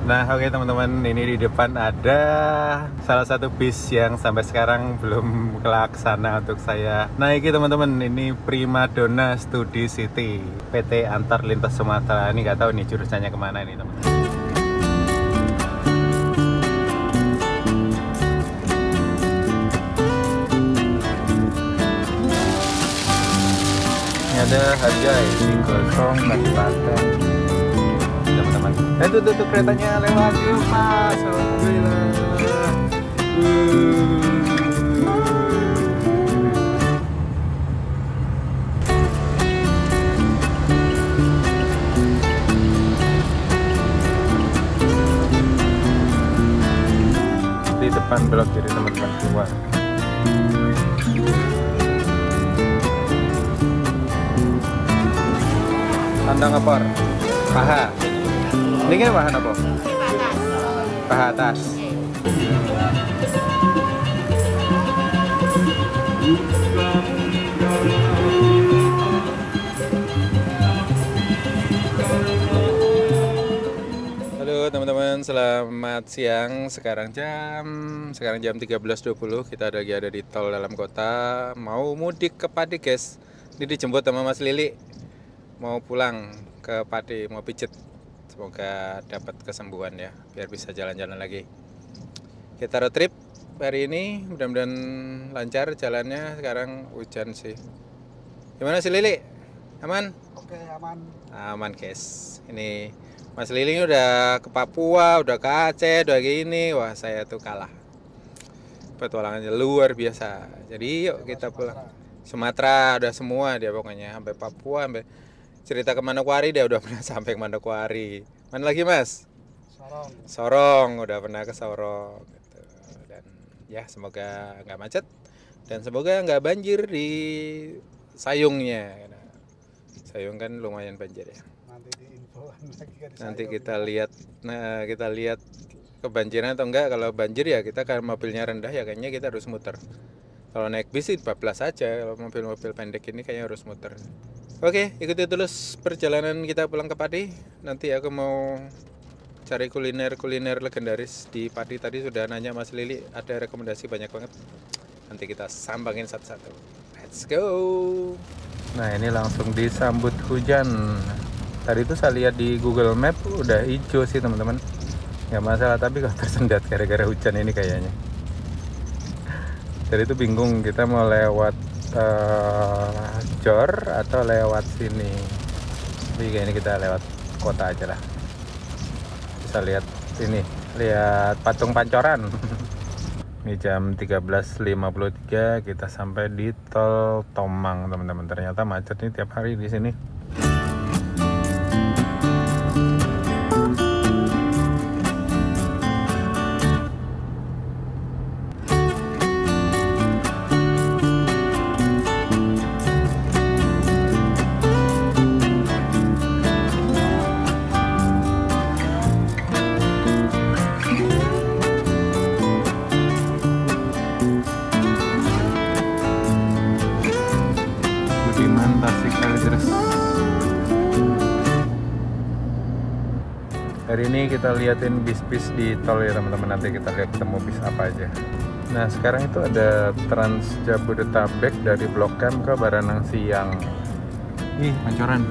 Nah, oke teman-teman, ini di depan ada salah satu bis yang sampai sekarang belum kelaksana untuk saya naiki teman-teman. Ini Primadona Studi City PT Antar Lintas Sumatera. Ini nggak tahu nih jurusannya kemana ini teman-teman. Ini ada Harjai di Gosong Kabupaten. Teman-teman, tuh keretanya lewat yuk mas, alhamdulillah. Di depan belok kiri teman-teman, keluar. Tandang ngepor, paha. Ini kan bahan apa? Paha atas. Halo teman-teman, selamat siang. Sekarang jam 13.20. Kita lagi ada di tol dalam kota. Mau mudik ke Pati guys. Ini dijemput sama Mas Lili. Mau pulang ke Pati, mau pijet. Semoga dapat kesembuhan ya, biar bisa jalan-jalan lagi. Kita road trip hari ini, mudah-mudahan lancar jalannya. Sekarang hujan sih. Gimana sih Lili? Aman? Oke, aman. Aman guys. Ini Mas Lili udah ke Papua, udah ke Aceh, udah gini. Wah, saya tuh kalah. Petualangannya luar biasa. Jadi yuk kita pulang. Sumatera udah semua dia pokoknya, sampai Papua, sampai cerita ke Manokwari dia udah pernah sampai ke Manokwari. Mana lagi mas? Sorong udah pernah ke Sorong gitu. Dan ya semoga nggak macet dan semoga nggak banjir di Sayungnya. Sayung kan lumayan banjir ya. Nanti kita lihat, kita lihat kebanjiran atau enggak. Kalau banjir ya kita kan mobilnya rendah ya kayaknya kita harus muter. Kalau naik bis sih bablas aja. Kalau mobil-mobil pendek ini kayaknya harus muter. Oke, ikuti terus perjalanan kita pulang ke Pati. Nanti aku mau cari kuliner legendaris di Pati. Tadi sudah nanya Mas Lili, ada rekomendasi banyak banget. Nanti kita sambangin satu-satu. Let's go. Nah, ini langsung disambut hujan. Tadi itu saya lihat di Google Map udah hijau sih teman-teman. Nggak masalah, tapi kok tersendat gara-gara hujan ini kayaknya. Jadi itu bingung kita mau lewat Jor atau lewat sini. Jadi kayak ini kita lewat kota aja lah. Bisa lihat ini, lihat patung Pancoran. Ini jam 13.53 kita sampai di tol Tomang teman-teman. Ternyata macet nih tiap hari di sini. Hari ini kita liatin bis-bis di tol ya teman-teman. Nanti kita lihat ketemu bis apa aja. Nah sekarang itu ada Trans Jabodetabek dari Blok M ke Baranang Siang. Ih, Pancoran.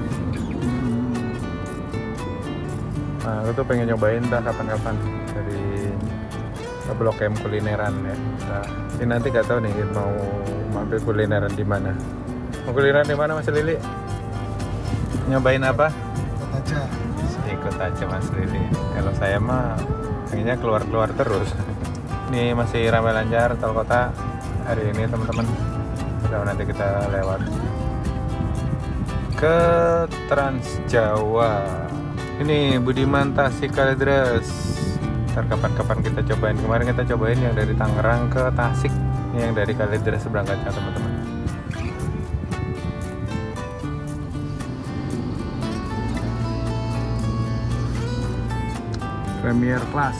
Nah aku tuh pengen nyobain dah kapan-kapan dari Blok M kulineran ya. Nah, ini nanti gak tahu nih mau mampir kulineran di mana. Mau kulineran di mana Mas Lili? Nyobain apa? Ikut aja. Ikut aja Mas Lili. Kalau saya mah pengennya keluar-keluar terus. Ini masih ramai lancar tol kota hari ini teman-teman. Nanti kita lewat ke Trans Jawa. Ini Budiman Tasik Kalideres. Ntar kapan-kapan kita cobain. Kemarin kita cobain yang dari Tangerang ke Tasik. Ini yang dari Kalideres berangkatnya teman-teman. Premier Class.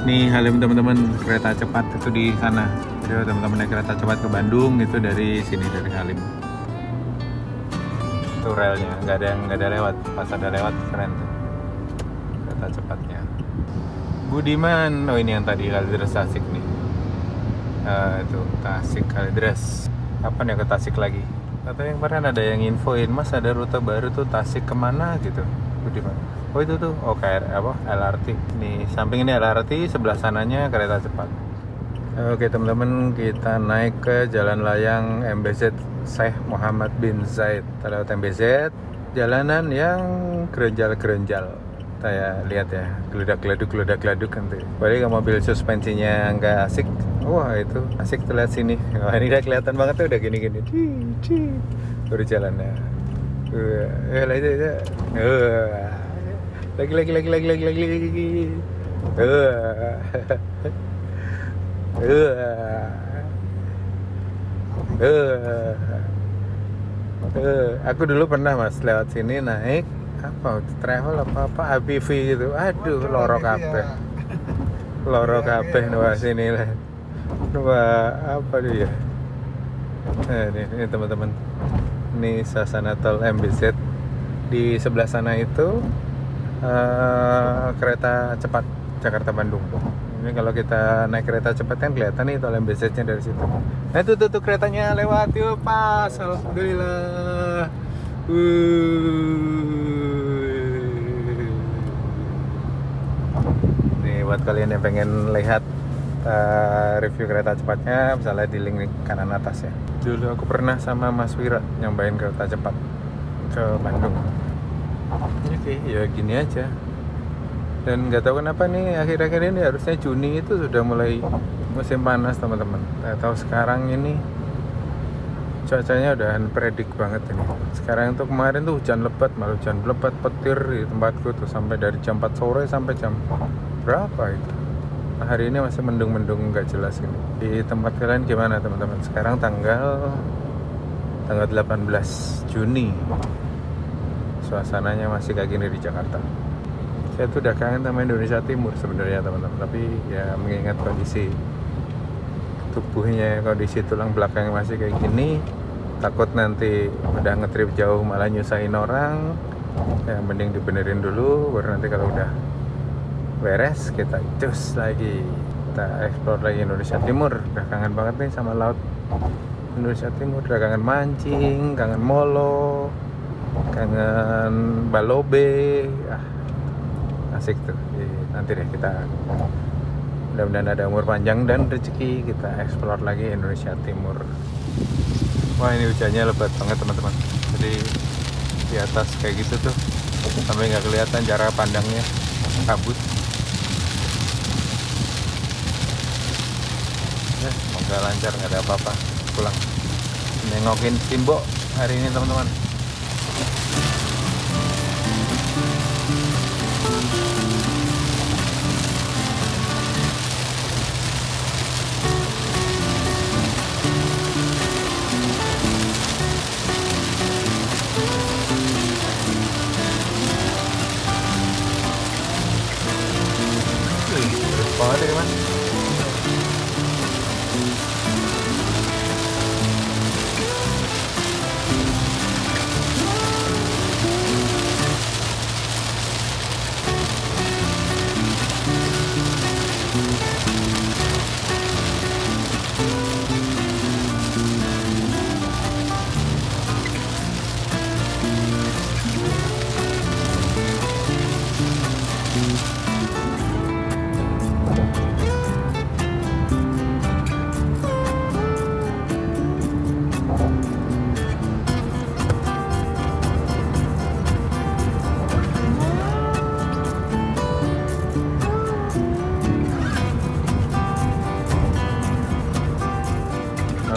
Nih Halim teman-teman, kereta cepat itu di sana. Jadi teman-teman naik kereta cepat ke Bandung itu dari sini, dari Halim. Itu relnya, nggak ada lewat. Pas ada lewat keren tuh kereta cepatnya. Budiman. Oh, ini yang tadi Kalideres Tasik nih. Itu Tasik Kalideres. Kapan ya ke Tasik lagi? Katanya kemarin ada yang infoin, Mas ada rute baru tuh Tasik kemana gitu. Budiman. Oh itu tuh, oh kayak apa? LRT. Nih samping ini LRT, sebelah sananya kereta cepat. Oke teman-teman, kita naik ke Jalan Layang MBZ Syekh Muhammad bin Zaid. Kita lewat MBZ, jalanan yang gerenjal-gerenjal. Saya lihat ya, geledak-geleduk nanti. Balik ke mobil suspensinya nggak asik. Wah itu asik tuh lihat sini. Wah ini udah kelihatan banget tuh, udah gini-gini. Baru jalannya. Lagi. Aku dulu pernah Mas lewat sini naik apa travel apa ABV gitu. Aduh loro kabeh wah sini lah. Wah apa dia? Ini teman-teman. Ini suasana tol MBZ. Di sebelah sana itu kereta cepat Jakarta Bandung. Ini kalau kita naik kereta cepat kan kelihatan nih tol MBZ-nya dari situ. Nah itu tuh keretanya lewat yuk pas. Alhamdulillah. Nih buat kalian yang pengen lihat review kereta cepatnya, bisa lihat di link kanan atas ya. Dulu aku pernah sama Mas Wira nyobain kereta cepat ke Bandung. Oke, ya gini aja. Dan nggak tahu kenapa nih akhir-akhir ini harusnya Juni itu sudah mulai musim panas teman-teman. Nggak tahu sekarang ini cuacanya udah predik banget ini. Sekarang tuh kemarin tuh hujan lebat, malah hujan lebat petir di tempatku tuh sampai dari jam 4 sore sampai jam berapa itu. Nah, hari ini masih mendung-mendung nggak jelas ini. Di tempat kalian gimana teman-teman? Sekarang tanggal 18 Juni. Suasananya masih kayak gini di Jakarta. Saya tuh udah kangen sama Indonesia Timur sebenarnya teman-teman, tapi ya mengingat kondisi tubuhnya, kondisi tulang belakang masih kayak gini, takut nanti udah ngetrip jauh malah nyusahin orang, ya mending dibenerin dulu, baru nanti kalau udah beres kita cus lagi, kita explore lagi Indonesia Timur. Udah kangen banget nih sama laut Indonesia Timur, udah kangen mancing, kangen molo, kangen balobe, asik tuh. Nanti deh kita mudah-mudahan ada umur panjang dan rezeki, kita explore lagi Indonesia Timur. Wah ini hujannya lebat banget teman-teman, jadi di atas kayak gitu tuh sampai nggak kelihatan jarak pandangnya, kabut. Semoga lancar, nggak ada apa-apa. Pulang nengokin Simbo hari ini teman-teman. Banget ya Mas.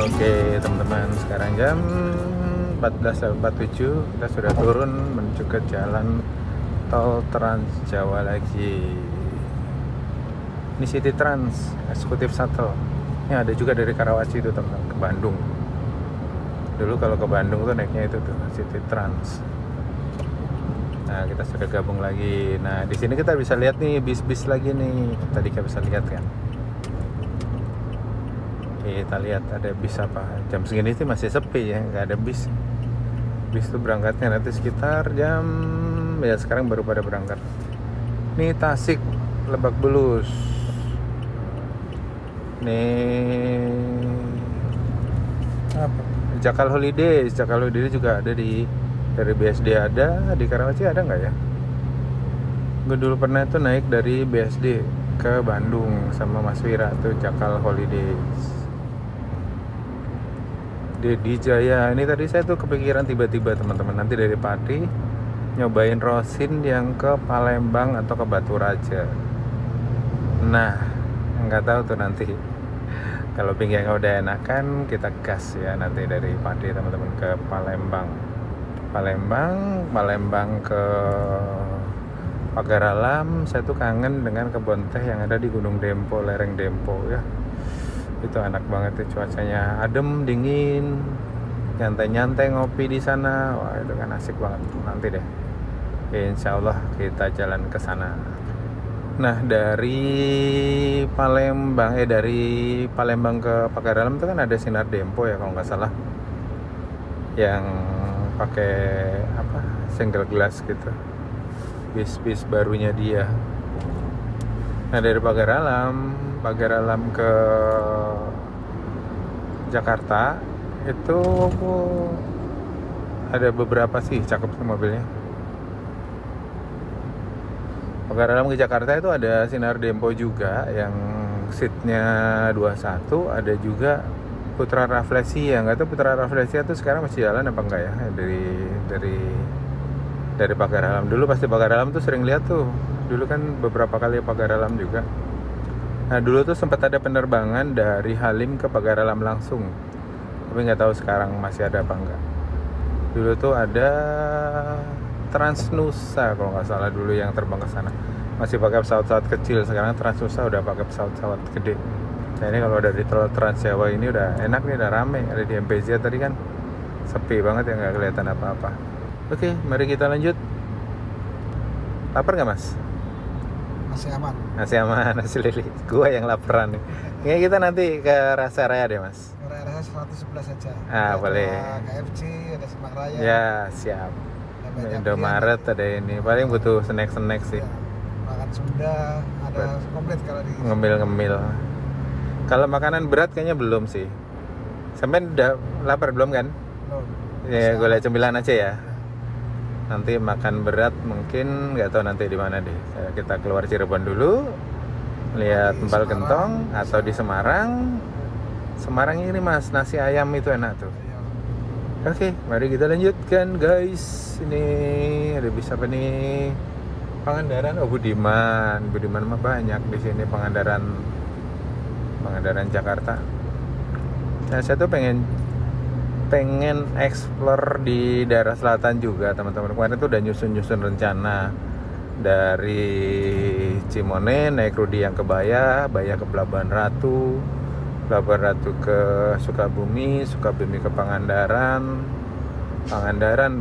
Oke teman-teman, sekarang jam 14.47, kita sudah turun menuju ke jalan tol Trans Jawa lagi. Ini City Trans Eksekutif Shuttle. Ini ada juga dari Karawaci itu teman-teman ke Bandung. Dulu kalau ke Bandung tuh naiknya itu tuh City Trans. Nah kita sudah gabung lagi. Nah di sini kita bisa lihat nih bis-bis lagi nih. Tadi kita bisa lihat kan. Kita lihat ada bis apa. Jam segini sih masih sepi ya, nggak ada bis. Bis tuh berangkatnya nanti sekitar jam, ya sekarang baru pada berangkat. Ini Tasik Lebak Bulus. Nih apa? Jakal Holidays. Jakal Holidays juga ada dari BSD ada, di Karawaci ada nggak ya? Gue dulu pernah tuh naik dari BSD ke Bandung sama Mas Wira tuh Jakal Holidays. Di Jaya. Ini tadi saya tuh kepikiran tiba-tiba teman-teman, nanti dari Pati nyobain Rosin yang ke Palembang atau ke Batu Raja. Nah, nggak tahu tuh nanti. Kalau pinggirnya udah enakan, kita gas ya nanti dari Pati teman-teman ke Palembang. Palembang ke Pagar Alam. Saya tuh kangen dengan kebun teh yang ada di Gunung Dempo, lereng Dempo ya. Itu enak banget tuh, cuacanya adem, dingin, nyantai-nyantai ngopi di sana. Wah, itu kan asik banget. Nanti deh. Insya Allah kita jalan ke sana. Nah, dari Palembang ke Pagar Alam itu kan ada Sinar Dempo ya kalau nggak salah. Yang pakai apa? Single glass gitu. Bis barunya dia. Nah, dari Pagar Alam ke Jakarta itu ada beberapa sih cakep tuh mobilnya. Pagar Alam ke Jakarta itu ada Sinar Dempo juga yang seatnya 21, ada juga Putra Rafflesia. Nggak tahu Putra Rafflesia tuh sekarang masih jalan apa enggak ya, dari Pagar Alam. Dulu pasti Pagar Alam tuh sering lihat tuh, dulu kan beberapa kali Pagar Alam juga. Nah, dulu tuh sempat ada penerbangan dari Halim ke Pagar Alam langsung, tapi nggak tahu sekarang masih ada apa enggak. Dulu tuh ada Transnusa kalau nggak salah dulu yang terbang ke sana, masih pakai pesawat-pesawat kecil. Sekarang Transnusa udah pakai pesawat-pesawat gede. Nah, ini kalau udah di tol Trans Jawa ini udah enak nih, udah rame. Ada di MPZ tadi kan sepi banget ya, nggak kelihatan apa-apa. Oke, mari kita lanjut. Lapar nggak Mas? Masih aman. Masih aman, nasi lili. Gua yang laparan nih. Kayaknya kita nanti ke Rasa Raya deh Mas. Raya 111 saja. Boleh. KFC, ada Semak Raya. Ya, siap. Indomaret ada ini. Paling butuh snack sih. Ya, makan Sunda, ada komplit kalau di ngemil. Kalau makanan berat kayaknya belum sih. Sampai udah lapar belum kan? Belum. Ya, gue lihat cemilan aja ya. Nanti makan berat mungkin nggak tahu nanti di mana deh. Kita keluar Cirebon dulu, lihat Empal Gentong atau di Semarang. Semarang ini Mas, nasi ayam itu enak tuh. Oke, mari kita lanjutkan guys. Ini ada bisa apa nih? Pangandaran, Budiman mah banyak di sini. Pangandaran Jakarta. Nah, saya tuh pengen explore di daerah selatan juga teman-teman. Kemarin tuh udah nyusun rencana dari Cimone naik Rudi yang ke Baya ke Pelabuhan Ratu ke Sukabumi ke Pangandaran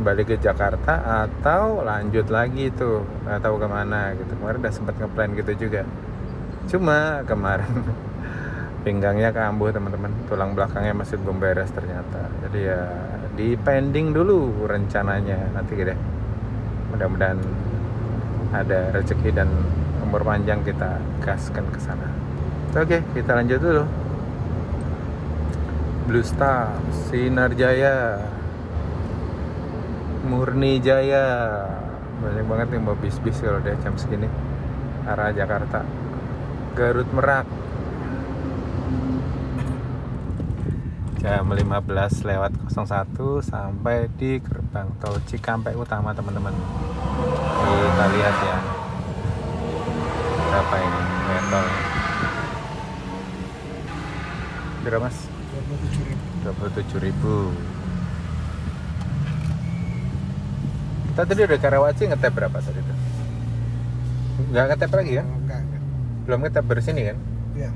balik ke Jakarta atau lanjut lagi tuh, nggak tahu kemana gitu. Kemarin udah sempat ngeplan gitu juga, cuma kemarin pinggangnya kambuh teman-teman, tulang belakangnya masih belum beres ternyata. Jadi ya di pending dulu rencananya, nanti deh mudah-mudahan ada rezeki dan umur panjang kita gaskan ke sana. Oke, kita lanjut dulu. Blue Star, Sinar Jaya, Murni Jaya, banyak banget nih mau bis-bis kalau udah jam segini arah Jakarta. Garut Merak jam 15:01 sampai di gerbang tol Cikampek Utama teman-teman. Kita lihat ya berapa ini tol. Berapa Mas? 27.000. Kita tadi udah Karawaci ngetep berapa tadi itu? Nggak ngetep lagi kan? Enggak. Belum ngetep bersini kan? Iya.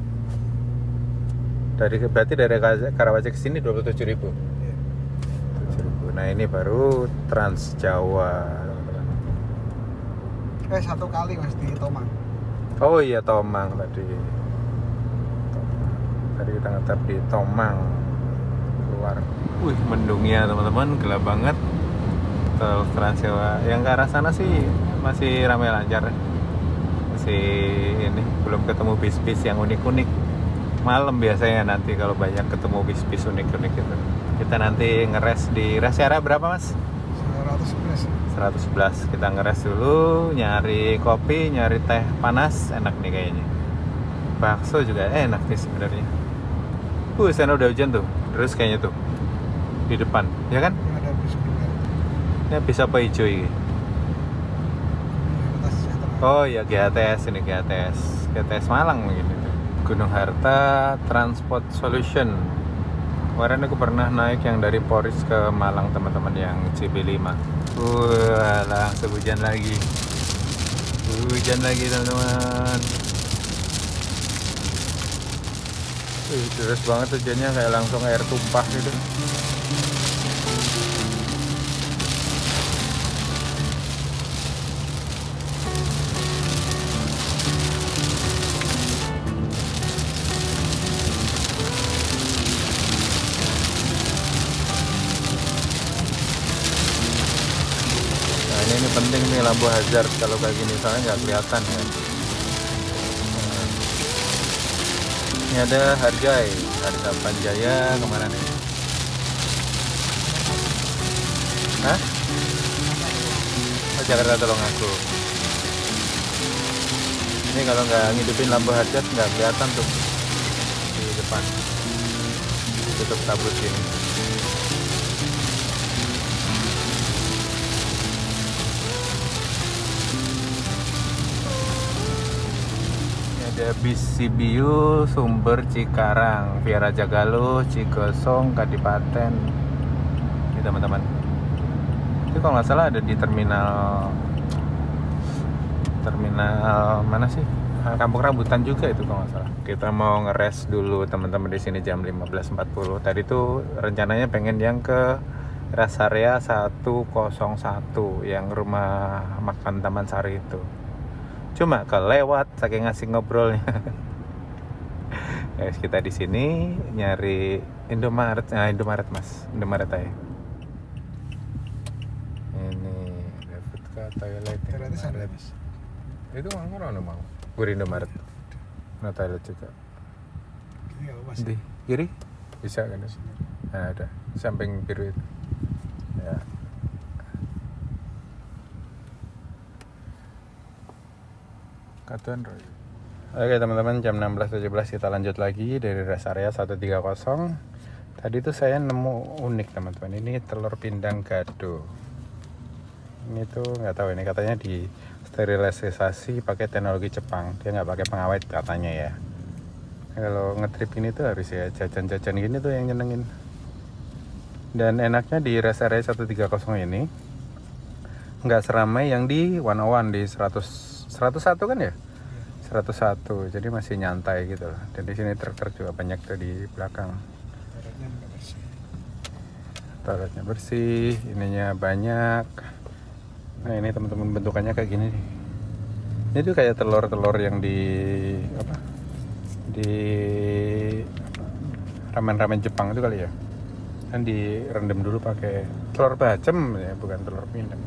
Berarti dari Karawaci ke sini 27.000. Iya. 7.000. Nah, ini baru Trans Jawa, teman-teman. Satu kali Mas di Tomang. Oh iya, Tomang tadi. Tadi kita ngetep di Tomang. Keluar. Wih, mendungnya teman-teman, gelap banget. Tol Trans Jawa yang ke arah sana sih masih ramai lancar, masih masih ini belum ketemu bis-bis yang unik-unik. Malam biasanya nanti kalau banyak ketemu bis-bis unik-unik itu. Kita nanti ngeres di rest area berapa Mas? 111. Kita ngeres dulu, nyari kopi, nyari teh panas, enak nih kayaknya. Bakso juga enak nih sebenarnya. Sana udah hujan tuh, terus kayaknya tuh di depan, ya kan? Ada bis kuningan. Ini bis apa hijau ini? Oh ya GHTS ini, GHTS Malang mungkin itu. Gunung Harta Transport Solution. Kemarin aku pernah naik yang dari Poris ke Malang teman-teman, yang CB5. Langsung hujan lagi. Hujan lagi teman-teman. Deras banget hujannya, kayak langsung air tumpah gitu. Ini penting nih lampu hazard kalau kayak gini, soalnya nggak kelihatan ya. Ini ada Harjai, Harga Panjaya kemana nih? Hah? Oh, Jakarta Tulungagung. Ini kalau nggak ngidupin lampu hazard nggak kelihatan tuh di depan. Tutup kabut gini. Ada bis Sibiu, Sumber, Cikarang, via Rajagaluh, Cigosong, Kadipaten. Ini teman-teman. Itu kalau nggak salah ada di terminal mana sih? Kampung Rambutan juga itu kalau nggak salah. Kita mau ngeres dulu teman-teman di sini jam 15.40. Tadi tuh rencananya pengen yang ke rest area 101 yang rumah makan Taman Sari itu. Cuma kelewat saking ngasih ngobrolnya. Guys, kita di sini nyari Indomaret. Nah, Indomaret Mas, Indomaret aja. Ini dapat ke toilet. Toiletnya sana Mas. Itu mana mau? Gue Indomaret. Nah, toilet juga. Ini apa Mas? Di kiri bisa kan? Nah, ada samping biru itu. Ya. Katuan Roy. Oke teman-teman, jam 16.17 kita lanjut lagi dari rest area 130. Tadi tuh saya nemu unik teman-teman. Ini telur pindang gado. Ini tuh nggak tahu, ini katanya di sterilisasi pakai teknologi Jepang. Dia nggak pakai pengawet katanya ya. Kalau ngetrip ini tuh harus ya jajan-jajan gini tuh yang nyenengin. Dan enaknya di rest area 130 ini nggak seramai yang di 101 di 101 kan ya? 101, jadi masih nyantai gitu loh. Dan di sini truk-truk juga banyak tuh di belakang. Toiletnya bersih, ininya banyak. Nah ini teman-teman bentukannya kayak gini nih. Ini tuh kayak telur-telur yang di apa? Di ramen-ramen Jepang itu kali ya. Kan direndam dulu pakai telur bacem ya, bukan telur pindang.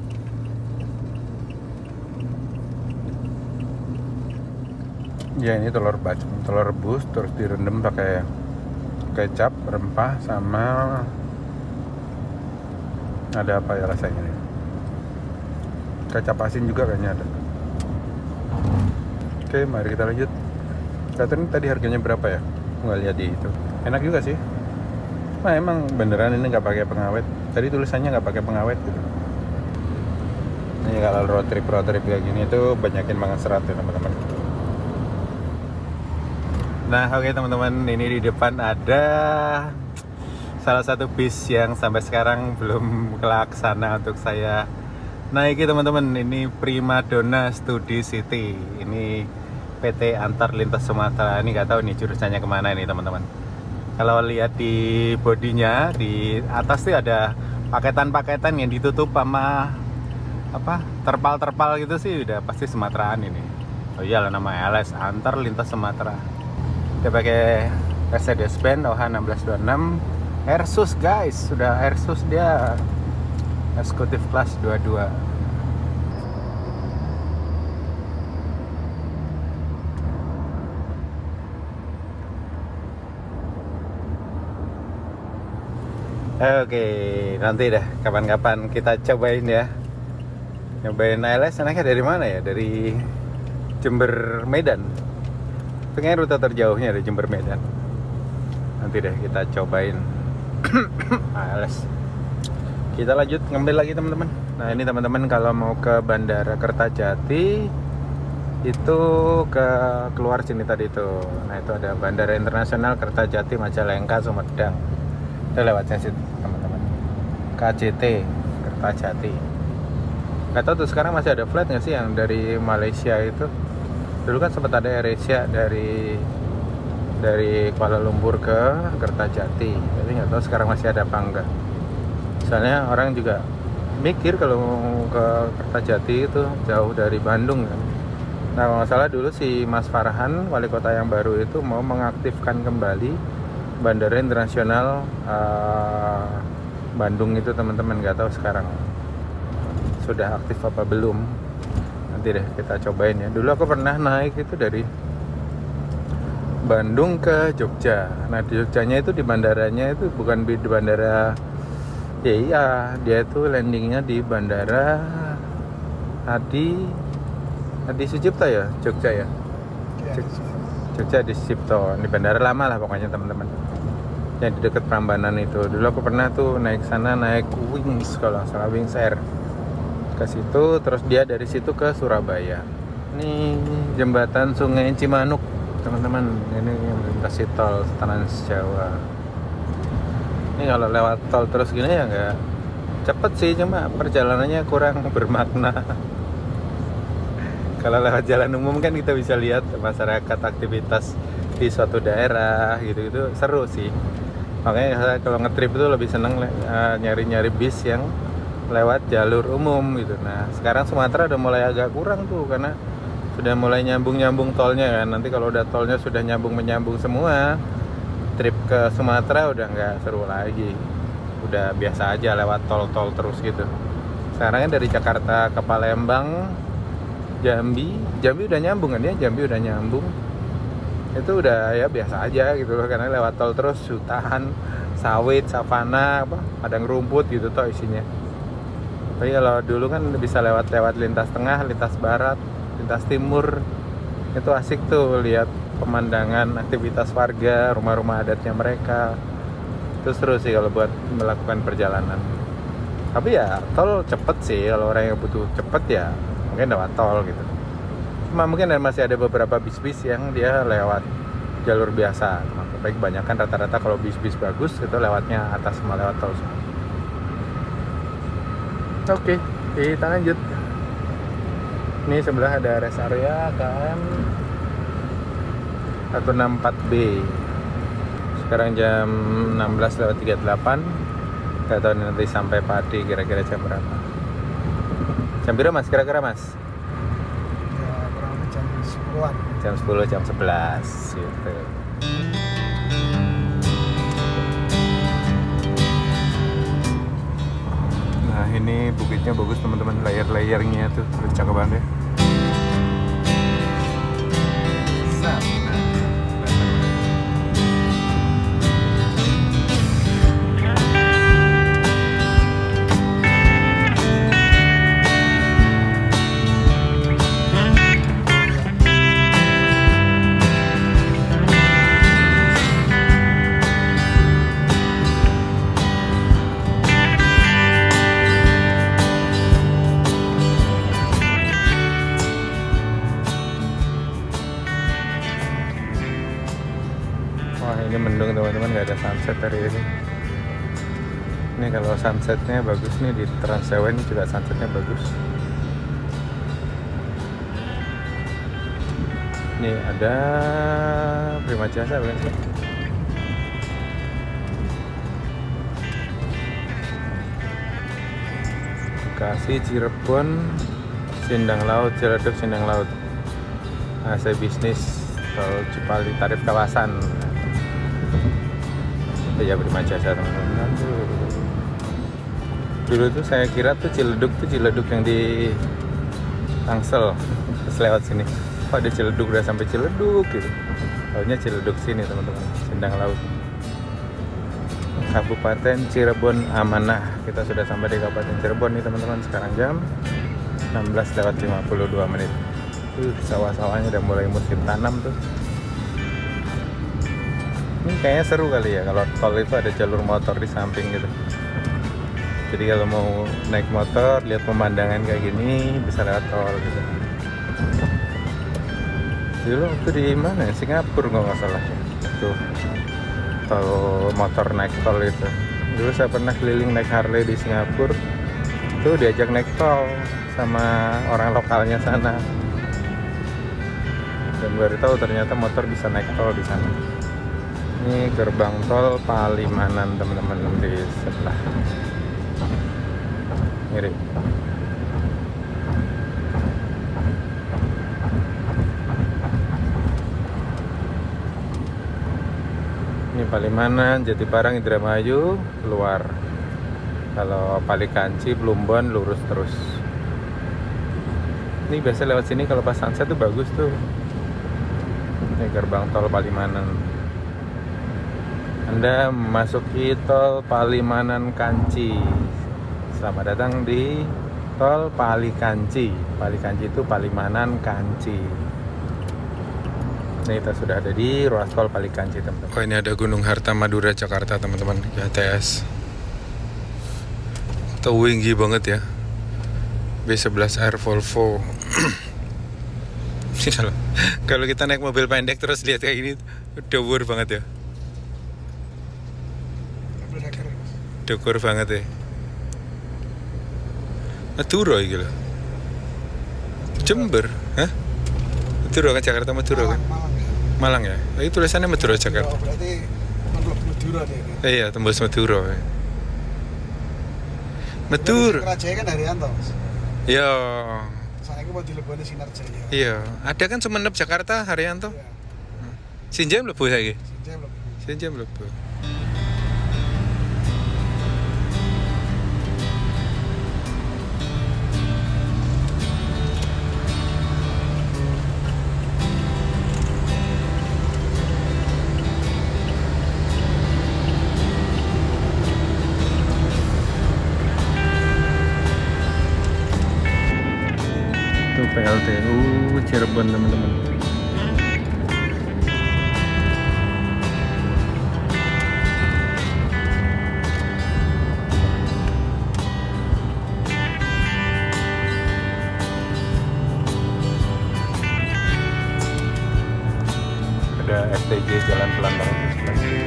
Ya ini telur bacem, telur rebus terus direndam pakai kecap, rempah, sama ada apa ya rasanya nih? Kecap asin juga kayaknya ada. Oke, mari kita lanjut. Katanya tadi harganya berapa ya? Nggak lihat di itu. Enak juga sih. Nah emang beneran ini nggak pakai pengawet. Tadi tulisannya nggak pakai pengawet gitu. Ini kalau road trip kayak gini tuh banyakin banget serat ya teman-teman. Nah oke teman-teman, ini di depan ada salah satu bis yang sampai sekarang belum kelaksana untuk saya naiki teman-teman. Ini Primadona Studi City. Ini PT Antar Lintas Sumatera. Ini nggak tahu nih jurusannya kemana ini teman-teman. Kalau lihat di bodinya di atas tuh ada paketan-paketan yang ditutup sama apa terpal-terpal gitu sih, udah pasti Sumateraan ini. Oh iyalah, nama LS Antar Lintas Sumatera. Dia pakai Mercedes-Benz OH 1626 Airsus guys, sudah Airsus dia, eksekutif kelas 22. Oke, nanti dah kapan-kapan kita cobain ya. Nyobain ALS enaknya dari mana ya? Dari Jember Medan. Pengen rute terjauhnya dari Jember Medan. Nanti deh kita cobain ALS. Kita lanjut ngambil lagi teman-teman. Nah ini teman-teman kalau mau ke Bandara Kertajati itu ke keluar sini tadi tuh. Nah itu ada Bandara Internasional Kertajati Majalengka Sumedang. Itu lewatnya sih teman-teman. KJT Kertajati. Gak tau tuh sekarang masih ada flight nggak sih yang dari Malaysia itu? Dulu kan sempat ada AirAsia dari Kuala Lumpur ke Kertajati. Tapi nggak tahu sekarang masih ada apa enggak. Soalnya orang juga mikir kalau mau ke Kertajati itu jauh dari Bandung kan. Nah kalau nggak salah dulu si Mas Farhan, wali kota yang baru itu mau mengaktifkan kembali Bandara Internasional Bandung itu teman-teman, nggak tahu sekarang sudah aktif apa belum. Nanti deh kita cobain ya. Dulu aku pernah naik itu dari Bandung ke Jogja. Nah di Jogjanya itu di bandaranya itu bukan di bandara ya, iya dia itu landingnya di bandara Adi Sucipto ya, Jogja ya. Jogja Adi Sucipto, di bandara lama lah pokoknya teman-teman. Yang di dekat Prambanan itu. Dulu aku pernah tuh naik sana, naik Wings kalau nggak salah, Wings Air ke situ, terus dia dari situ ke Surabaya. Ini jembatan Sungai Cimanuk teman-teman, ini yang melintasi tol Trans Jawa. Ini kalau lewat tol terus gini ya nggak cepet sih, cuma perjalanannya kurang bermakna. Kalau lewat jalan umum kan kita bisa lihat masyarakat aktivitas di suatu daerah gitu-gitu, seru sih. Makanya saya kalau ngetrip itu lebih seneng nyari-nyari bis yang lewat jalur umum gitu. Nah sekarang Sumatera udah mulai agak kurang tuh karena sudah mulai nyambung tolnya kan. Nanti kalau udah tolnya sudah menyambung semua, trip ke Sumatera udah nggak seru lagi. Udah biasa aja lewat tol terus gitu. Sekarang kan dari Jakarta ke Palembang, Jambi udah nyambung kan ya, Jambi udah nyambung. Itu udah ya biasa aja gitu loh, karena lewat tol terus hutan, sawit, savana, padang rumput gitu toh isinya. Tapi kalau dulu kan bisa lewat lintas tengah, lintas barat, lintas timur. Itu asik tuh lihat pemandangan, aktivitas warga, rumah-rumah adatnya mereka. Itu seru sih kalau buat melakukan perjalanan. Tapi ya tol cepet sih, kalau orang yang butuh cepet ya mungkin lewat tol gitu. Cuma mungkin masih ada beberapa bis-bis yang dia lewat jalur biasa. Tapi kebanyakan rata-rata kalau bis-bis bagus itu lewatnya atas sama lewat tol. Oke, kita lanjut. Ini sebelah ada rest area KM 164B. Sekarang jam 16:38. Gak tahu nanti sampai Pati kira-kira jam berapa. Jam berapa mas? Kira-kira mas? Ya kurang lebih jam 10-an. Jam 10, jam 11 gitu. Nah ini bukitnya bagus teman-teman, layer-layernya tuh cakep banget ya. Ini mendung teman-teman, nggak ada sunset hari ini. Ini kalau sunsetnya bagus nih di Trans Jawa, ini juga sunsetnya bagus. Ini ada Prima Jasa bukan sih? Bekasi, Cirebon, Sindang Laut, Ciledug, Sindang Laut. AC bisnis Tol Cipali, tarif kawasan. Ya Prima Jasa teman-teman. Dulu tuh saya kira tuh Ciledug yang di Tangsel, terus lewat sini. Kok ada Ciledug, udah sampai Ciledug gitu. Taunya Ciledug sini teman-teman, Sindang Laut. Kabupaten Cirebon Amanah. Kita sudah sampai di Kabupaten Cirebon nih teman-teman. Sekarang jam 16:52. Sawah-sawahnya udah mulai musim tanam tuh. Ini kayaknya seru kali ya kalau tol itu ada jalur motor di samping gitu. Jadi kalau mau naik motor, lihat pemandangan kayak gini, bisa lewat tol gitu. Dulu waktu di mana? Singapura nggak salah. Tuh tol motor naik tol itu. Dulu saya pernah keliling naik Harley di Singapura. Tuh diajak naik tol sama orang lokalnya sana. Dan baru tahu ternyata motor bisa naik tol di sana. Ini gerbang tol Palimanan teman-teman di sebelah kiri. Ini Palimanan, Jatibarang, Indramayu keluar. Kalau Palikanci, Plumbon lurus terus. Ini biasa lewat sini kalau pas sunset tuh bagus tuh. Ini gerbang tol Palimanan. Anda memasuki tol Palimanan Kanci. Selamat datang di tol Palikanci. Palikanci itu Palimanan Kanci. Ini kita sudah ada di ruas tol Palikanci teman-teman. Oh, ini ada Gunung Harta Madura Jakarta teman-teman, GTS. Tinggi banget ya. B11R Volvo. Kalau kita naik mobil pendek terus lihat kayak gini, dhuwur banget ya. Dhuwur banget ya. Madura iki lho. Jember, hah? Madura kan Jakarta Madura kan? Malang ya? Itu tulisannya Madura Jakarta. Berarti Madura nih. Iya, tembus Madura. Madura. Kerajaan kan Haryanto. Iya. Sana itu mau dileboni Sinar Jaya. Iya, ada kan Sumenep Jakarta Haryanto. Iya. Sinjam mlebu saiki. Sinjam lebih. Sinjam mlebu. PLTU Cirebon teman-teman. Ada STJ Jalan Pelantaran di sebelah kiri.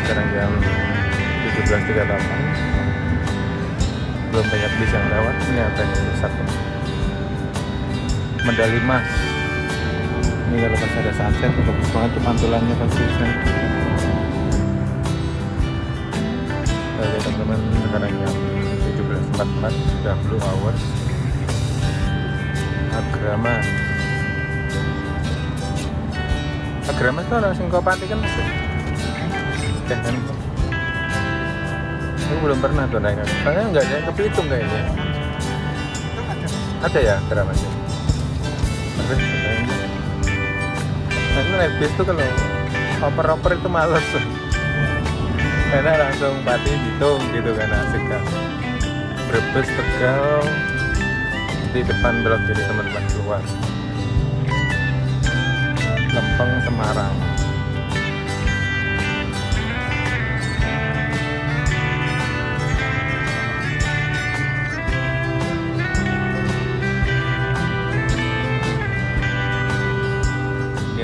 Sekarang jam 17.38. Belum banyak bis yang lewat. Ini apa yang satu medali emas. Ini kalau pas ada sunset bagus banget tuh pantulannya pasti kan. Oke teman-teman, sekarang jam 17.44 sudah blue hours. Agrama itu langsung kau panti kan masuk. Kan? Aku belum pernah tuh naik. Soalnya nggak ada yang kepitung kayaknya. Ada ya Agramanya? Ada kayaknya. Nah, itu naik bis tuh kalau oper-oper itu males. Karena langsung Pati hitung gitu kan, asik kan. Brebes, Tegal, di depan belok jadi teman-teman keluar. Lempeng, Semarang.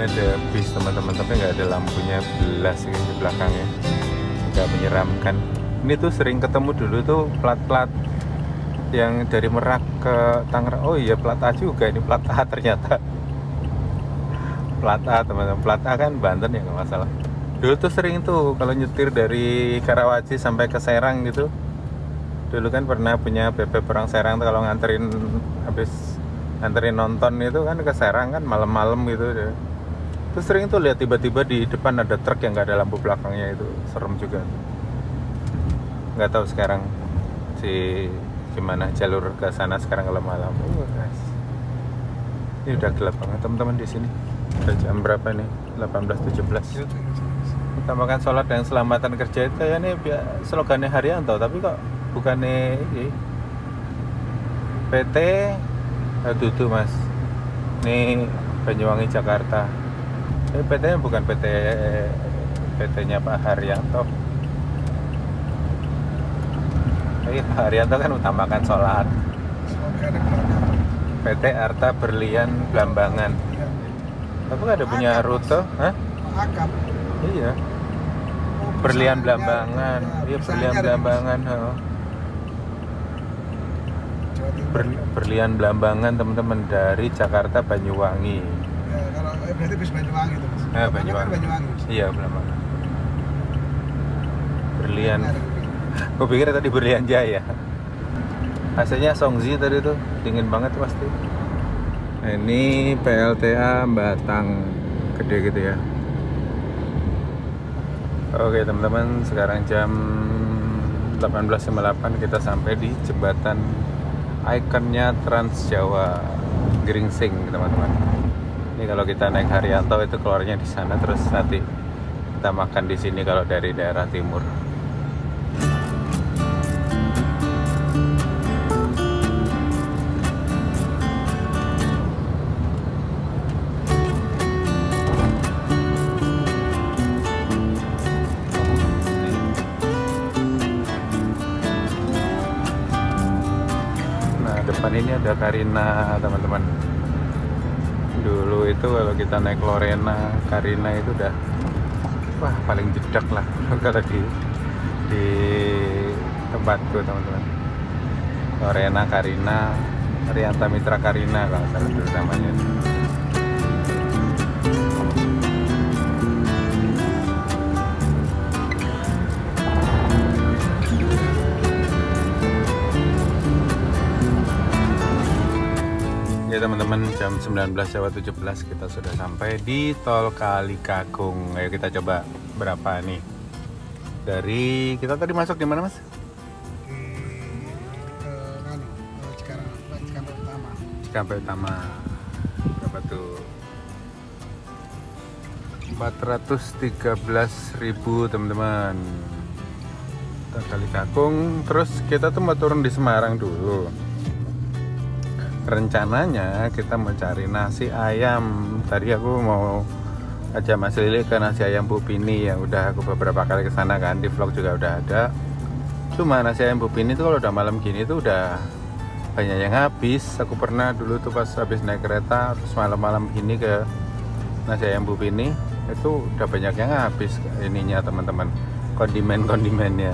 Ada bis teman-teman, tapi nggak ada lampunya belas di belakangnya, nggak menyeramkan. Ini tuh sering ketemu dulu tuh plat-plat yang dari Merak ke Tangerang. Oh iya, plat A juga, ini plat A ternyata. Plat A teman-teman, plat A kan Banten ya nggak masalah. Dulu tuh sering tuh kalau nyetir dari Karawaci sampai ke Serang gitu. Dulu kan pernah punya BP Perang Serang tuh, kalau habis nganterin nonton itu kan ke Serang kan malam-malam gitu deh. Terus sering tuh lihat tiba-tiba di depan ada truk yang nggak ada lampu belakangnya, itu serem juga. Nggak tahu sekarang gimana jalur ke sana sekarang kalau malam. Guys. Ini udah gelap banget teman-teman di sini. Udah jam berapa nih? 18.17. Utamakan sholat dan selamatan kerja itu ya nih slogannya Haryanto, tapi kok bukannya ini PT Dudu Mas. Ini Banyuwangi Jakarta. Ini PT-nya bukan PT-nya Pak Haryanto. Tapi Pak Haryanto kan utamakan sholat. PT Arta Berlian Blambangan. Tapi nggak ada punya rute, hah? Akap. Iya. Berlian Blambangan. Iya, Berlian Blambangan. Berlian Blambangan teman-teman, dari Jakarta Banyuwangi. Ya, kalau berarti bis Banyuwangi itu, Mas. Banyuwangi. Banyuwangi. Iya, Blambangan. Berlian. Gue pikir tadi Berlian Jaya. AC-nya Songzi tadi tuh, dingin banget pasti. Nah, ini PLTA Batang, gede gitu ya. Oke teman-teman, sekarang jam 18.58 kita sampai di jembatan ikonnya Trans Jawa Gringsing teman-teman. Ini kalau kita naik Haryanto itu keluarnya di sana, terus nanti kita makan di sini kalau dari daerah timur. Depan ini ada Karina teman-teman. Dulu itu kalau kita naik Lorena, Karina itu udah wah paling jedak lah kalau di tempatku teman-teman. Lorena, Karina, Rianta Mitra Karina kalau salah dulu namanya. Ya teman-teman, jam 19.17 kita sudah sampai di Tol Kalikakung. Ayo kita coba berapa nih. Dari kita tadi masuk di mana Mas? Di Cikampek Utama. Cikampek Utama. Berapa tuh? 413.000 teman-teman. Tol Kalikakung. Terus kita tuh mau turun di Semarang dulu. Rencananya kita mau cari nasi ayam. Tadi aku mau ajak Mas Lili ke nasi ayam Bu Pini yang udah aku beberapa kali kesana kan, di vlog juga udah ada. Cuma nasi ayam Bu Pini tuh kalau udah malam gini tuh udah banyak yang habis. Aku pernah dulu tuh pas habis naik kereta terus malam-malam ini ke nasi ayam Bu Pini, itu udah banyak yang habis ininya teman-teman, kondimennya.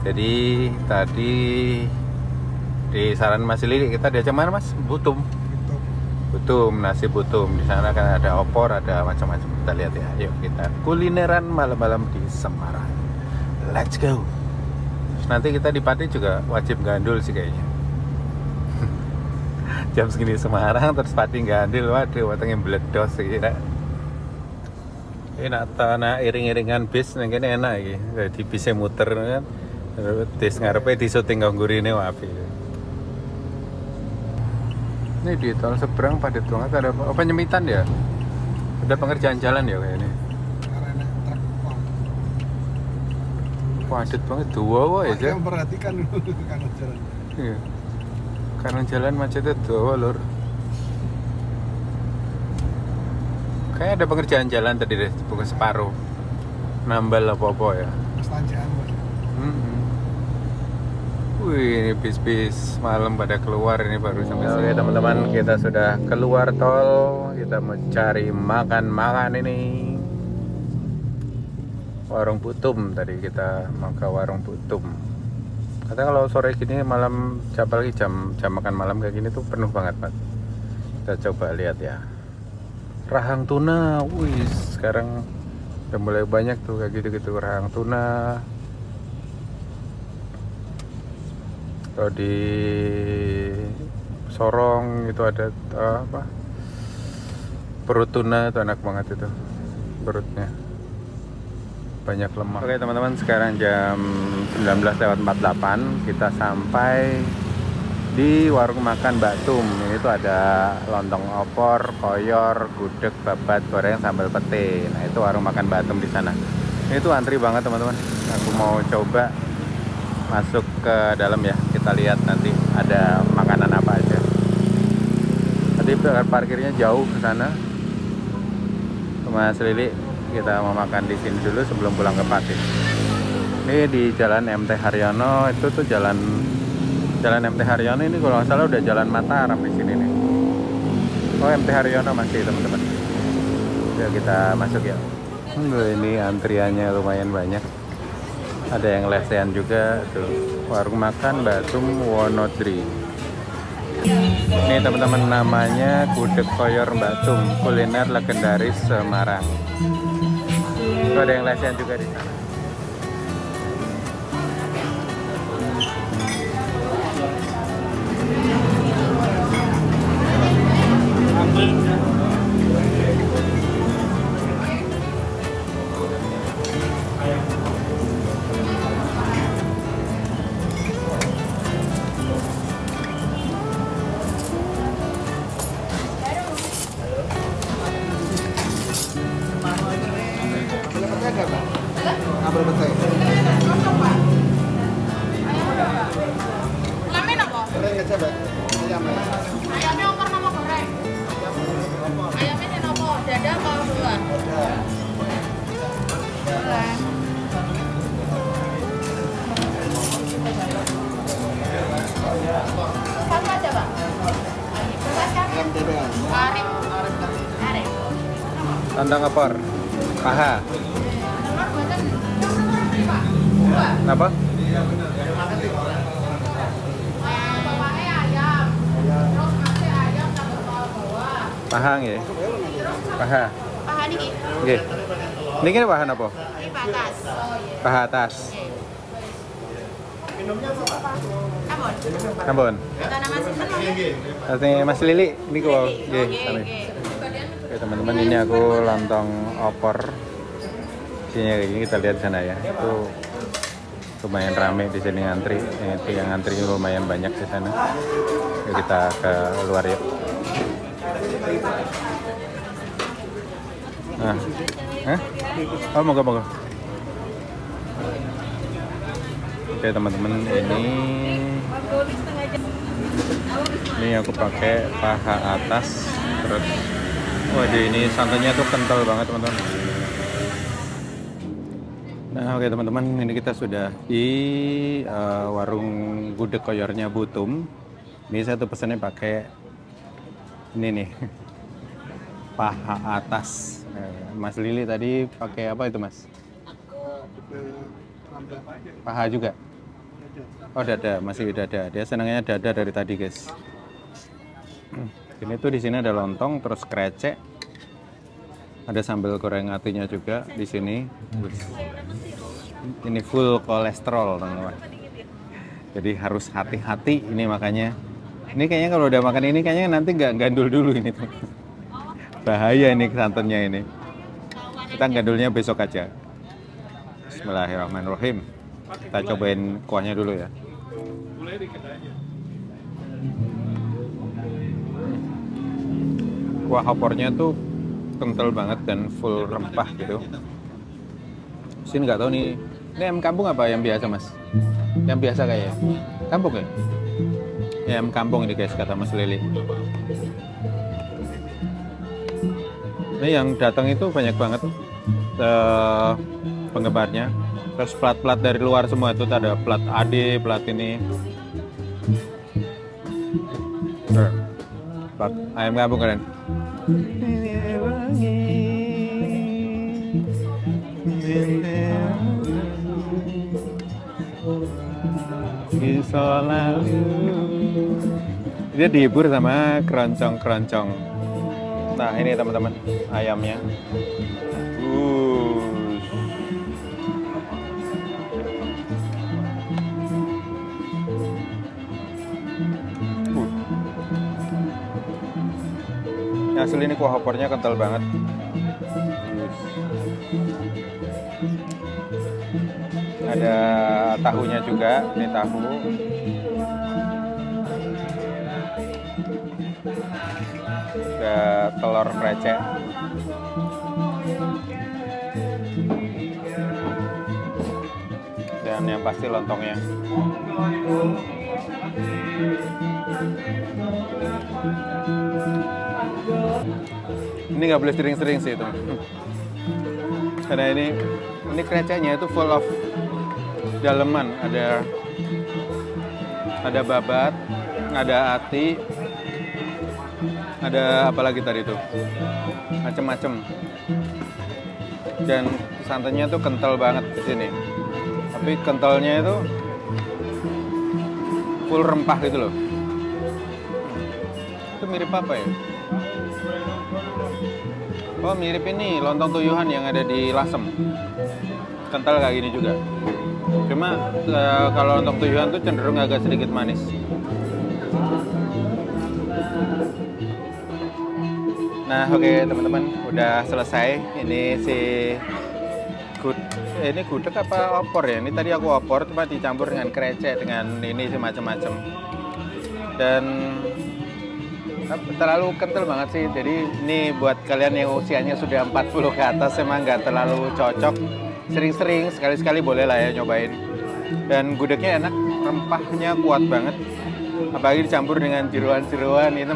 Jadi tadi di saran Mas Lili kita diajak mana Mas? Butum, nasi butum. Di sana kan ada opor, ada macam-macam. Kita lihat ya. Yuk kita kulineran malam-malam di Semarang. Let's go. Terus nanti kita di Pati juga wajib gandul sih kayaknya. Jam segini Semarang terus Pati gandul, waduh watangnya meledos sih kira. Ini nak iring-iringan bis yang ini enak iki. Jadi bisa muter kan. Terus ngarepe di syuting kanggurine wapi. Ini di tol seberang padat banget, ada apa nyemitan ya? Ada pengerjaan jalan ya kayak ini. Karena truk Padat banget, dua ya aja. Memperhatikan dulu kanan jalan. Iya. Kanan jalan macetnya dua lur. Kayak ada pengerjaan jalan tadi deh, bukan separuh. Nambal apa-apa ya. Mas tanjakan. Wih, ini bis-bis malam pada keluar ini baru sampai sini. Oke teman-teman, kita sudah keluar tol. Kita mau cari makan ini. Warung Butum tadi kita mau ke Warung Butum. Katanya kalau sore gini malam, apalagi jam makan malam kayak gini tuh penuh banget Pak. Kita coba lihat ya. Rahang tuna, wih sekarang udah mulai banyak tuh kayak gitu-gitu rahang tuna. Kalau di Sorong itu ada apa? Perut tuna itu enak banget itu. Perutnya banyak lemak. Oke teman-teman, sekarang jam 19:48 kita sampai di warung makan Mbak Tum. Ini tuh ada lontong opor, koyor, gudeg, babat, goreng, sambal pete. Nah itu warung makan Mbak Tum di sana. Ini tuh antri banget teman-teman. Aku mau coba masuk ke dalam ya. Kita lihat nanti ada makanan apa aja. Tadi parkirnya jauh ke sana. Mas Lili, kita mau makan di sini dulu sebelum pulang ke Pati. Ini di Jalan MT Haryono. Itu tuh Jalan MT Haryono ini kalau nggak salah udah Jalan Mataram di sini nih. Oh, MT Haryono masih teman-teman. Yuk kita masuk ya. Ini antriannya lumayan banyak. Ada yang lesehan juga tuh. Warung makan Mbak Tum Wonodri. Ini teman-teman namanya gudeg koyor Mbak Tum, kuliner legendaris Semarang. Itu ada yang lesehan juga di sana. Kabel petai. Lamin apa? Goreng aja, Mbak. Ayam. Ayamnya opor sama goreng. Ayamnya di nopo? Dada apa duluan? Goreng. Satu aja, Pak. Ayam dada. Arif. Arif. Lontong opor, paha. Telur buatan. Pak. Dua. Apa? Bapaknya ayam. Terus nasi ayam sama bawah. Paha nggih. Paha. Paha niki. Nggih. Niki paha napa? Ini patas. Oh iya. Paha atas. Ampun. Ampun. Kata nama sinten Mas? Ini Mas Lili, ini kok nggih. Oke, Sami. oke. Oke teman-teman, ini aku lontong opor. Isinya kayak gini, kita lihat di sana ya. Itu lumayan rame di sini ngantri. Itu yang ngantri lumayan banyak di sana. Yuk kita ke luar yuk. Nah, oh moga-moga. Oke teman-teman, ini aku pakai paha atas terus. Waduh, ini santannya tuh kental banget teman-teman. Nah oke teman-teman, ini kita sudah di warung gudeg koyornya Bu Tum. Ini saya tuh pesannya pakai ini nih, paha atas. Mas Lili tadi pakai apa itu Mas? Paha juga? Oh dada, masih dada. Dia senangnya dada dari tadi guys. Ini tuh di sini ada lontong, terus krecek, ada sambal goreng atinya juga di sini. Ini full kolesterol teman-teman. Jadi harus hati-hati ini makanya. Ini kayaknya kalau udah makan ini kayaknya nanti nggak gandul dulu ini tuh. Bahaya ini santannya ini. Kita gandulnya besok aja. Bismillahirrahmanirrahim. Kita cobain kuahnya dulu ya. Kuah opornya tuh kental banget dan full rempah gitu. Sini nggak tahu nih, ini ayam kampung apa yang biasa Mas? Yang biasa kayaknya. Kampung ya? Ya, ayam kampung ini guys kata Mas Lili. Ini yang datang itu banyak banget penggemarnya. Terus plat-plat dari luar semua itu ada plat AD, plat ini. Plat ayam kampung keren. Dia dihibur sama keroncong-keroncong. Nah ini teman-teman ayamnya. Asli ini kuah opornya kental banget. Ada tahunya juga, ini tahu. Ada telur krecek. Dan yang pasti lontongnya. Ini nggak boleh sering-sering sih itu, karena ini kreceknya itu full of daleman, ada babat, ada ati, ada apa lagi tadi tuh, macem-macem. Dan santannya tuh kental banget di sini, tapi kentalnya itu full rempah gitu loh. Itu mirip apa ya? Oh, mirip ini lontong tuyuhan yang ada di Lasem. Kental kayak gini juga. Cuma kalau lontong tuyuhan tuh cenderung agak sedikit manis. Nah, oke teman-teman, udah selesai. Ini si ini gudeg apa opor ya? Ini tadi aku opor, cuma dicampur dengan krecek, dengan ini sih macam-macam. Dan terlalu kental banget sih. Jadi ini buat kalian yang usianya sudah 40 ke atas emang nggak terlalu cocok. Sering-sering, sekali-sekali boleh lah ya nyobain. Dan gudegnya enak, rempahnya kuat banget. Apalagi dicampur dengan jeroan-jeroan, itu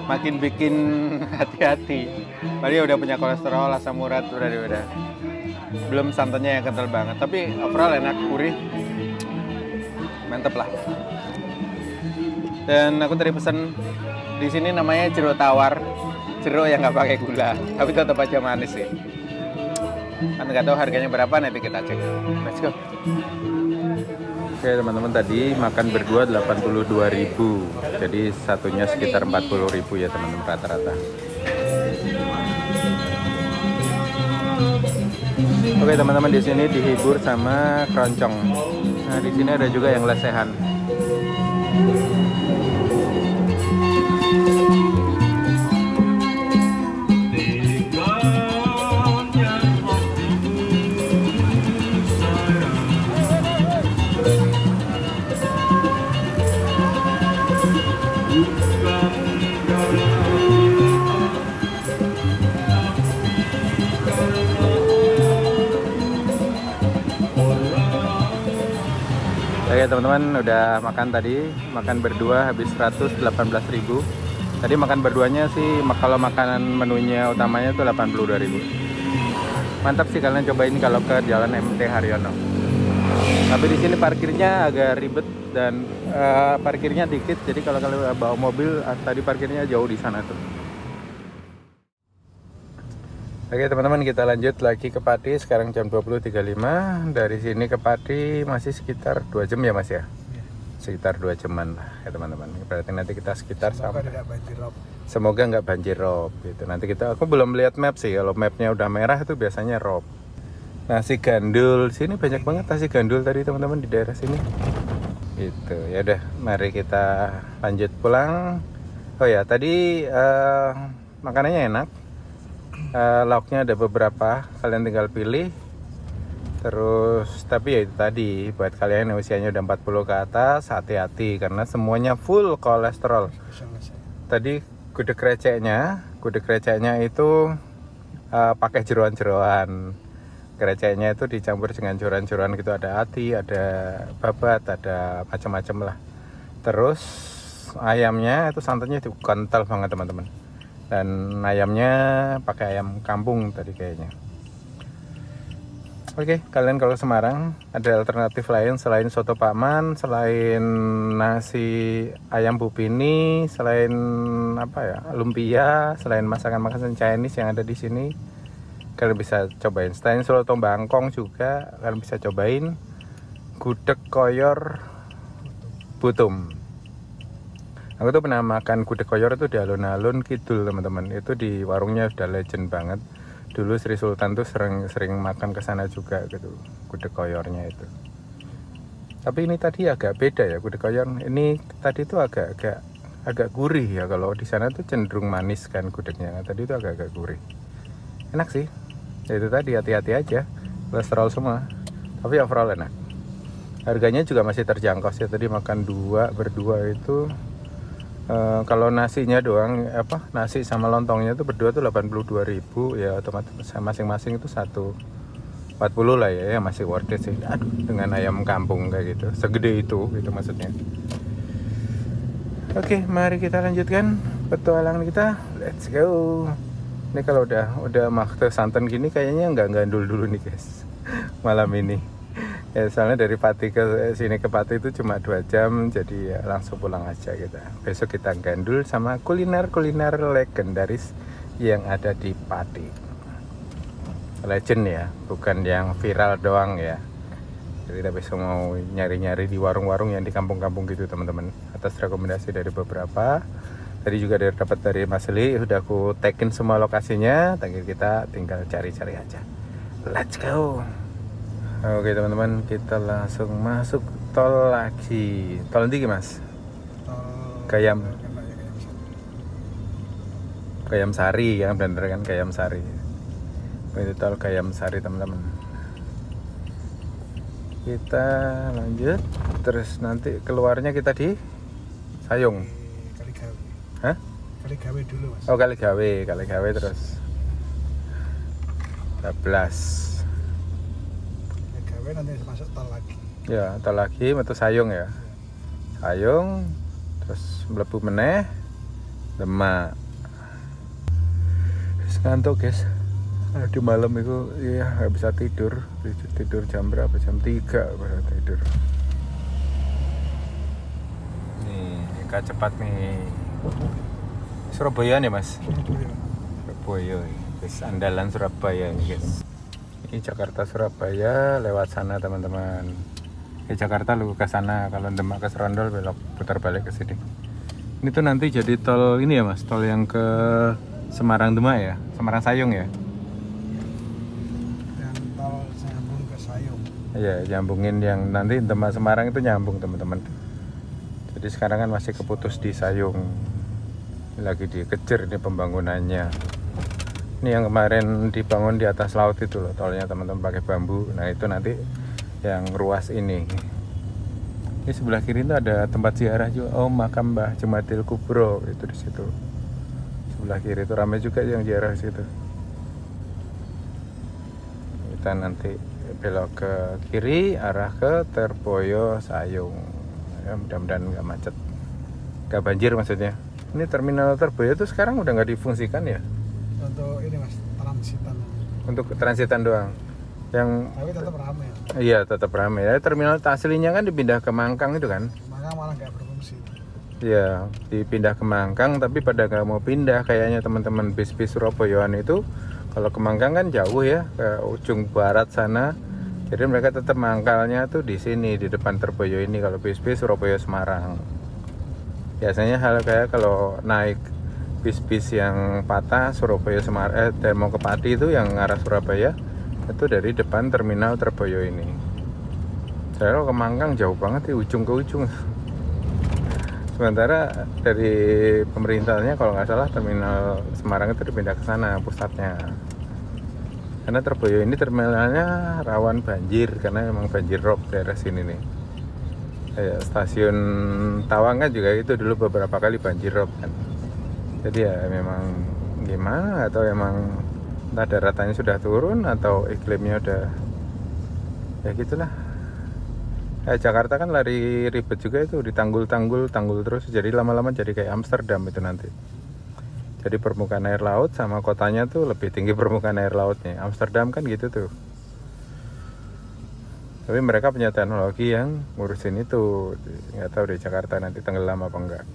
makin bikin hati-hati. Padahal udah punya kolesterol, asam urat, udah. Belum santannya yang kental banget. Tapi overall enak, gurih. Mantep lah. Dan aku tadi pesen di sini namanya jeruk tawar, jeruk yang nggak pakai gula, tapi tetap aja manis sih. Kan nggak tahu harganya berapa, nanti kita cek. Let's go. Oke teman-teman, tadi makan berdua 82.000, jadi satunya sekitar 40.000 ya teman-teman rata-rata. Oke teman-teman, di sini dihibur sama keroncong. Nah di sini ada juga yang lesehan. Oke teman-teman, udah makan tadi, makan berdua habis 118.000. Tadi makan berduanya sih, kalau makanan menunya utamanya tuh 82.000. Mantap sih, kalian cobain kalau ke Jalan MT Haryono. Tapi di sini parkirnya agak ribet dan parkirnya dikit, jadi kalau kalian bawa mobil tadi parkirnya jauh di sana tuh. Oke teman-teman, kita lanjut lagi ke Pati. Sekarang jam 20.35. Dari sini ke Pati masih sekitar 2 jam ya mas ya? Sekitar 2 jaman lah ya teman-teman. Berarti nanti kita sekitar sampai. Semoga nggak banjir rob gitu. Nanti aku belum lihat map sih. Kalau mapnya udah merah itu biasanya rob. Nasi gandul sini banyak banget nasi gandul tadi teman-teman di daerah sini. Gitu ya udah. Mari kita lanjut pulang. Oh ya tadi makanannya enak. Lauknya ada beberapa, kalian tinggal pilih. Terus tapi ya itu tadi, buat kalian yang usianya udah 40 ke atas, hati-hati karena semuanya full kolesterol. Tadi gudeg kreceknya itu pakai jeroan-jeroan. Kreceknya itu dicampur dengan jeroan-jeroan gitu, ada ati, ada babat, ada macam-macam lah. Terus ayamnya itu santannya itu kental banget teman-teman. Dan ayamnya pakai ayam kampung tadi kayaknya. Oke, kalian kalau Semarang ada alternatif lain selain soto Pak Man, selain nasi ayam Bupini, selain apa ya, lumpia, selain masakan-masakan Chinese yang ada di sini, kalian bisa cobain. Selain soto Bangkong juga kalian bisa cobain gudeg koyor Butum. Aku tuh pernah makan gudeg koyor itu di alun-alun kidul teman-teman. Itu di warungnya sudah legend banget. Dulu Sri Sultan tuh sering makan ke sana juga gitu, gudeg koyornya itu. Tapi ini tadi agak beda ya gudeg koyor. Ini tadi tuh agak agak gurih ya. Kalau di sana tuh cenderung manis kan gudegnya. Tadi itu agak-agak gurih. Enak sih. Ya itu tadi, hati-hati aja. Kolesterol semua. Tapi overall enak. Harganya juga masih terjangkau sih. Tadi makan berdua itu kalau nasinya doang nasi sama lontongnya itu berdua tuh 82.000 ya, otomatis masing-masing itu 140 lah ya, masih worth it sih. Aduh, dengan ayam kampung kayak gitu, segede itu gitu maksudnya. Oke, mari kita lanjutkan petualangan kita. Let's go. Ini kalau udah waktu santan gini kayaknya nggak gandul dulu nih guys malam ini. Ya soalnya dari Pati ke sini ke Pati itu cuma 2 jam, jadi ya langsung pulang aja kita. Besok kita gandul sama kuliner legendaris yang ada di Pati. Legend ya, bukan yang viral doang ya. Jadi kita besok mau nyari-nyari di warung-warung yang di kampung-kampung gitu teman-teman. Atas rekomendasi dari beberapa. Tadi juga dapat dari Mas Li, udah aku tagin semua lokasinya. Kita tinggal cari-cari aja. Let's go. Oke teman-teman, kita langsung masuk tol lagi. Tol nanti mas? Gayam Sari ya, bener kan, Gayam Sari. Ini tol Gayam Sari teman-teman. Kita lanjut, terus nanti keluarnya kita di Sayung. Kaligawe. Hah? Kaligawe dulu mas. Oh Kaligawe terus 12. Kaligawe nanti masuk tol lagi. Ya, tol lagi metu Sayung ya. Sayung terus mlebu meneh Demak. Wis ngantuk guys. Di malam itu ya nggak bisa tidur jam berapa, jam 3 baru tidur. Nih ikat cepat nih, Surabaya nih mas. Surabaya guys, andalan Surabaya guys. Ini Jakarta Surabaya lewat sana teman-teman. Jakarta lu ke sana, kalau Demak ke Serondol belok putar balik ke sini. Ini tuh nanti jadi tol ini ya mas, tol yang ke Semarang Demak ya, Semarang Sayung ya. Ya, nyambungin yang nanti Demak Semarang itu nyambung teman-teman. Jadi sekarang kan masih keputus di Sayung. Lagi dikejar ini pembangunannya. Ini yang kemarin dibangun di atas laut itu loh, tolnya teman-teman pakai bambu. Nah, itu nanti yang ruas ini. Ini sebelah kiri itu ada tempat ziarah juga. Oh, makam Mbah Jumadil Kubro itu di situ. Sebelah kiri itu ramai juga yang ziarah situ. Kita nanti belok ke kiri arah ke Terboyo Sayung ya, mudah-mudahan nggak macet, nggak banjir maksudnya. Ini terminal Terboyo itu sekarang udah nggak difungsikan ya, untuk ini mas, transitan, untuk transitan doang yang, tapi tetap ramai. Iya tetap ramai ya. Terminal aslinya kan dipindah ke Mangkang itu kan, Mangkang malah nggak berfungsi. Iya dipindah ke Mangkang, tapi pada nggak mau pindah kayaknya teman-teman bis-bis Surabayaan itu. Kalau ke Mangkang kan jauh ya, ke ujung barat sana. Jadi mereka tetap mangkalnya tuh di sini, di depan Terboyo ini. Kalau bis-bis Surabaya Semarang. Biasanya hal kayak kalau naik bis-bis yang patah Surabaya Semarang, dan mau ke Pati itu yang arah Surabaya, itu dari depan terminal Terboyo ini. Saya ke Mangkang jauh banget, di ujung ke ujung. Sementara dari pemerintahnya kalau nggak salah terminal Semarang itu dipindah ke sana pusatnya. Karena Terboyo ini terminalnya rawan banjir karena memang banjir rob daerah sini nih. Kayak stasiun Tawangan juga itu dulu beberapa kali banjir rob kan. Jadi ya memang gimana, atau emang entah daratannya sudah turun atau iklimnya udah ya gitulah. Jakarta kan lari ribet juga itu, ditanggul terus, jadi lama-lama jadi kayak Amsterdam itu nanti. Jadi permukaan air laut sama kotanya tuh lebih tinggi permukaan air lautnya. Amsterdam kan gitu tuh. Tapi mereka punya teknologi yang ngurusin itu. Nggak tahu di Jakarta nanti tenggelam apa enggak.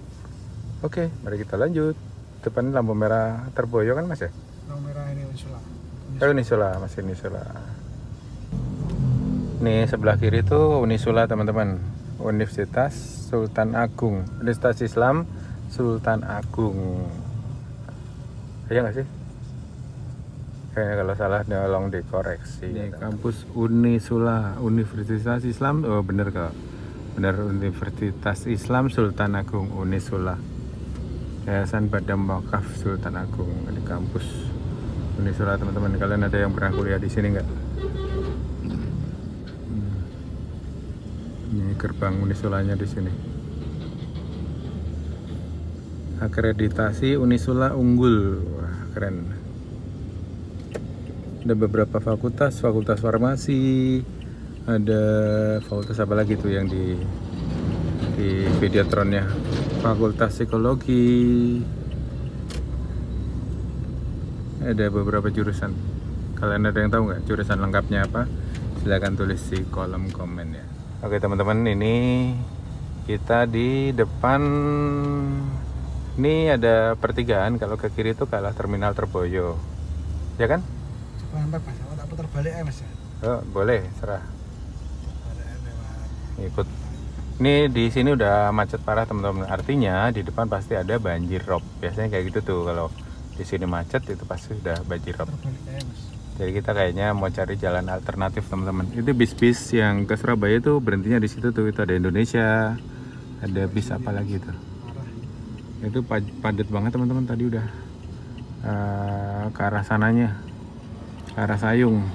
Oke, mari kita lanjut. Depan lampu merah Terboyo kan mas ya? Lampu merah ini Unisula. Unisula, masih Unisula. Nih sebelah kiri tuh Unisula teman-teman. Universitas Sultan Agung, Universitas Islam Sultan Agung. Iya nggak sih? Kayaknya kalau salah tolong dikoreksi. Ini kampus Unisula, Universitas Islam. Oh bener kok, bener, Universitas Islam Sultan Agung Unisula. Yayasan Badan Wakaf Sultan Agung di kampus Unisula. Teman-teman, kalian ada yang pernah kuliah di sini nggak? Ini gerbang Unisulanya di sini. Akreditasi Unisula unggul, wah keren. Ada beberapa fakultas farmasi, ada fakultas apa lagi tuh yang di Videotronnya, fakultas psikologi, ada beberapa jurusan. Kalian ada yang tahu nggak jurusan lengkapnya apa? Silahkan tulis di kolom komen ya. Oke teman-teman, ini kita di depan. Ini ada pertigaan, kalau ke kiri itu ke arah Terminal Terboyo, ya kan? Coba ntar Mas, tak putar balik Mas ya. Oh, boleh, serah. Balik lewat. Ikut. Ini di sini udah macet parah teman-teman. Artinya di depan pasti ada banjir rob. Biasanya kayak gitu tuh, kalau di sini macet itu pasti udah banjir rob. Terbalik aja Mas. Jadi kita kayaknya mau cari jalan alternatif teman-teman. Itu bis-bis yang ke Surabaya tuh berhentinya di situ tuh. Itu ada Indonesia, ada bis apa lagi tuh. Itu padat banget teman-teman, tadi udah ke arah sananya, ke arah Sayung.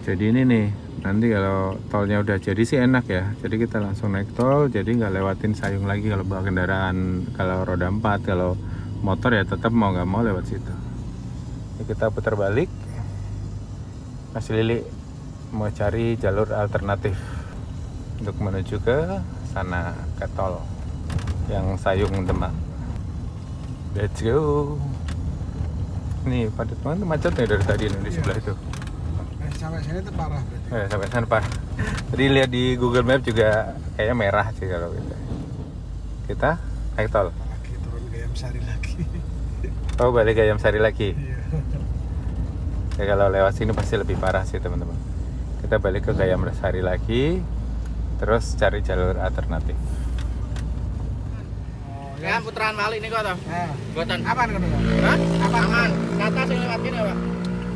Jadi ini nih, nanti kalau tolnya udah jadi sih enak ya. Jadi kita langsung naik tol, jadi nggak lewatin Sayung lagi kalau bawa kendaraan, kalau roda 4, kalau motor ya tetap mau nggak mau lewat situ. Ini kita putar balik. Mas Lili mau cari jalur alternatif untuk menuju ke sana, ke tol yang Sayung Demak. Let's go. Nih padat banget, macet nih dari tadi di sebelah itu. Sampai sini tuh parah berarti. Sampai sana parah. Tadi lihat di Google Map juga kayaknya merah sih kalau gitu. Kita naik tol. Lagi turun ke Ayam Sari lagi. Oh, balik ke Ayam Sari lagi. Iya. Ya, kalau lewat sini pasti lebih parah sih teman-teman. Kita balik ke Ayam Sari lagi, terus cari jalur alternatif. Ya, putaran Mali ini kok toh. Nah, Buatan aman kan? Hah? Aman. Kata sing lewat kene, Pak.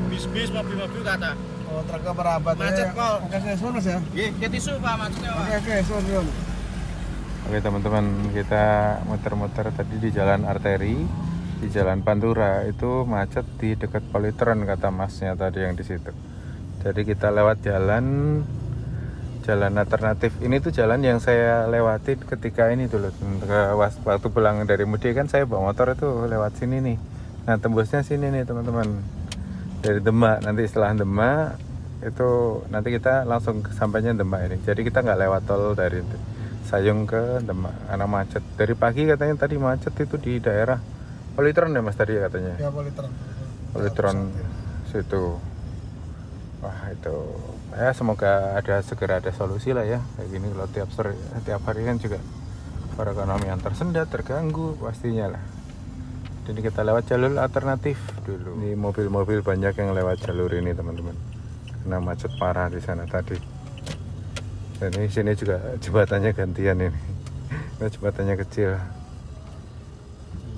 Bis-bis mobil-mobil kata. Oh, truk merabat. Macet, Kol. Oke, susun Mas ya. Nggih, ke tisu Pak maksudnya, Pak. Oke, susun. Oke teman-teman, kita muter-muter tadi di jalan arteri, di jalan Pantura itu macet di dekat Politron kata masnya tadi yang di situ. Jadi kita lewat jalan alternatif. Ini tuh jalan yang saya lewati ketika ini tuh loh, waktu pulang dari mudik kan saya bawa motor itu lewat sini nih. Nah tembusnya sini nih teman-teman, dari Demak. Nanti setelah Demak itu nanti kita langsung sampainya Demak ini. Jadi kita nggak lewat tol dari Sayung ke Demak karena macet. Dari pagi katanya tadi macet itu di daerah Politron ya Mas tadi katanya. Ya, Politron. Politron situ. Wah itu ya, semoga segera ada solusi lah ya kayak gini. Kalau tiap hari kan juga perekonomian tersendat, terganggu pastinya lah. Jadi kita lewat jalur alternatif dulu. Ini mobil-mobil banyak yang lewat jalur ini teman-teman, karena macet parah di sana tadi. Dan ini sini juga jembatannya gantian ini. Ini jembatannya kecil,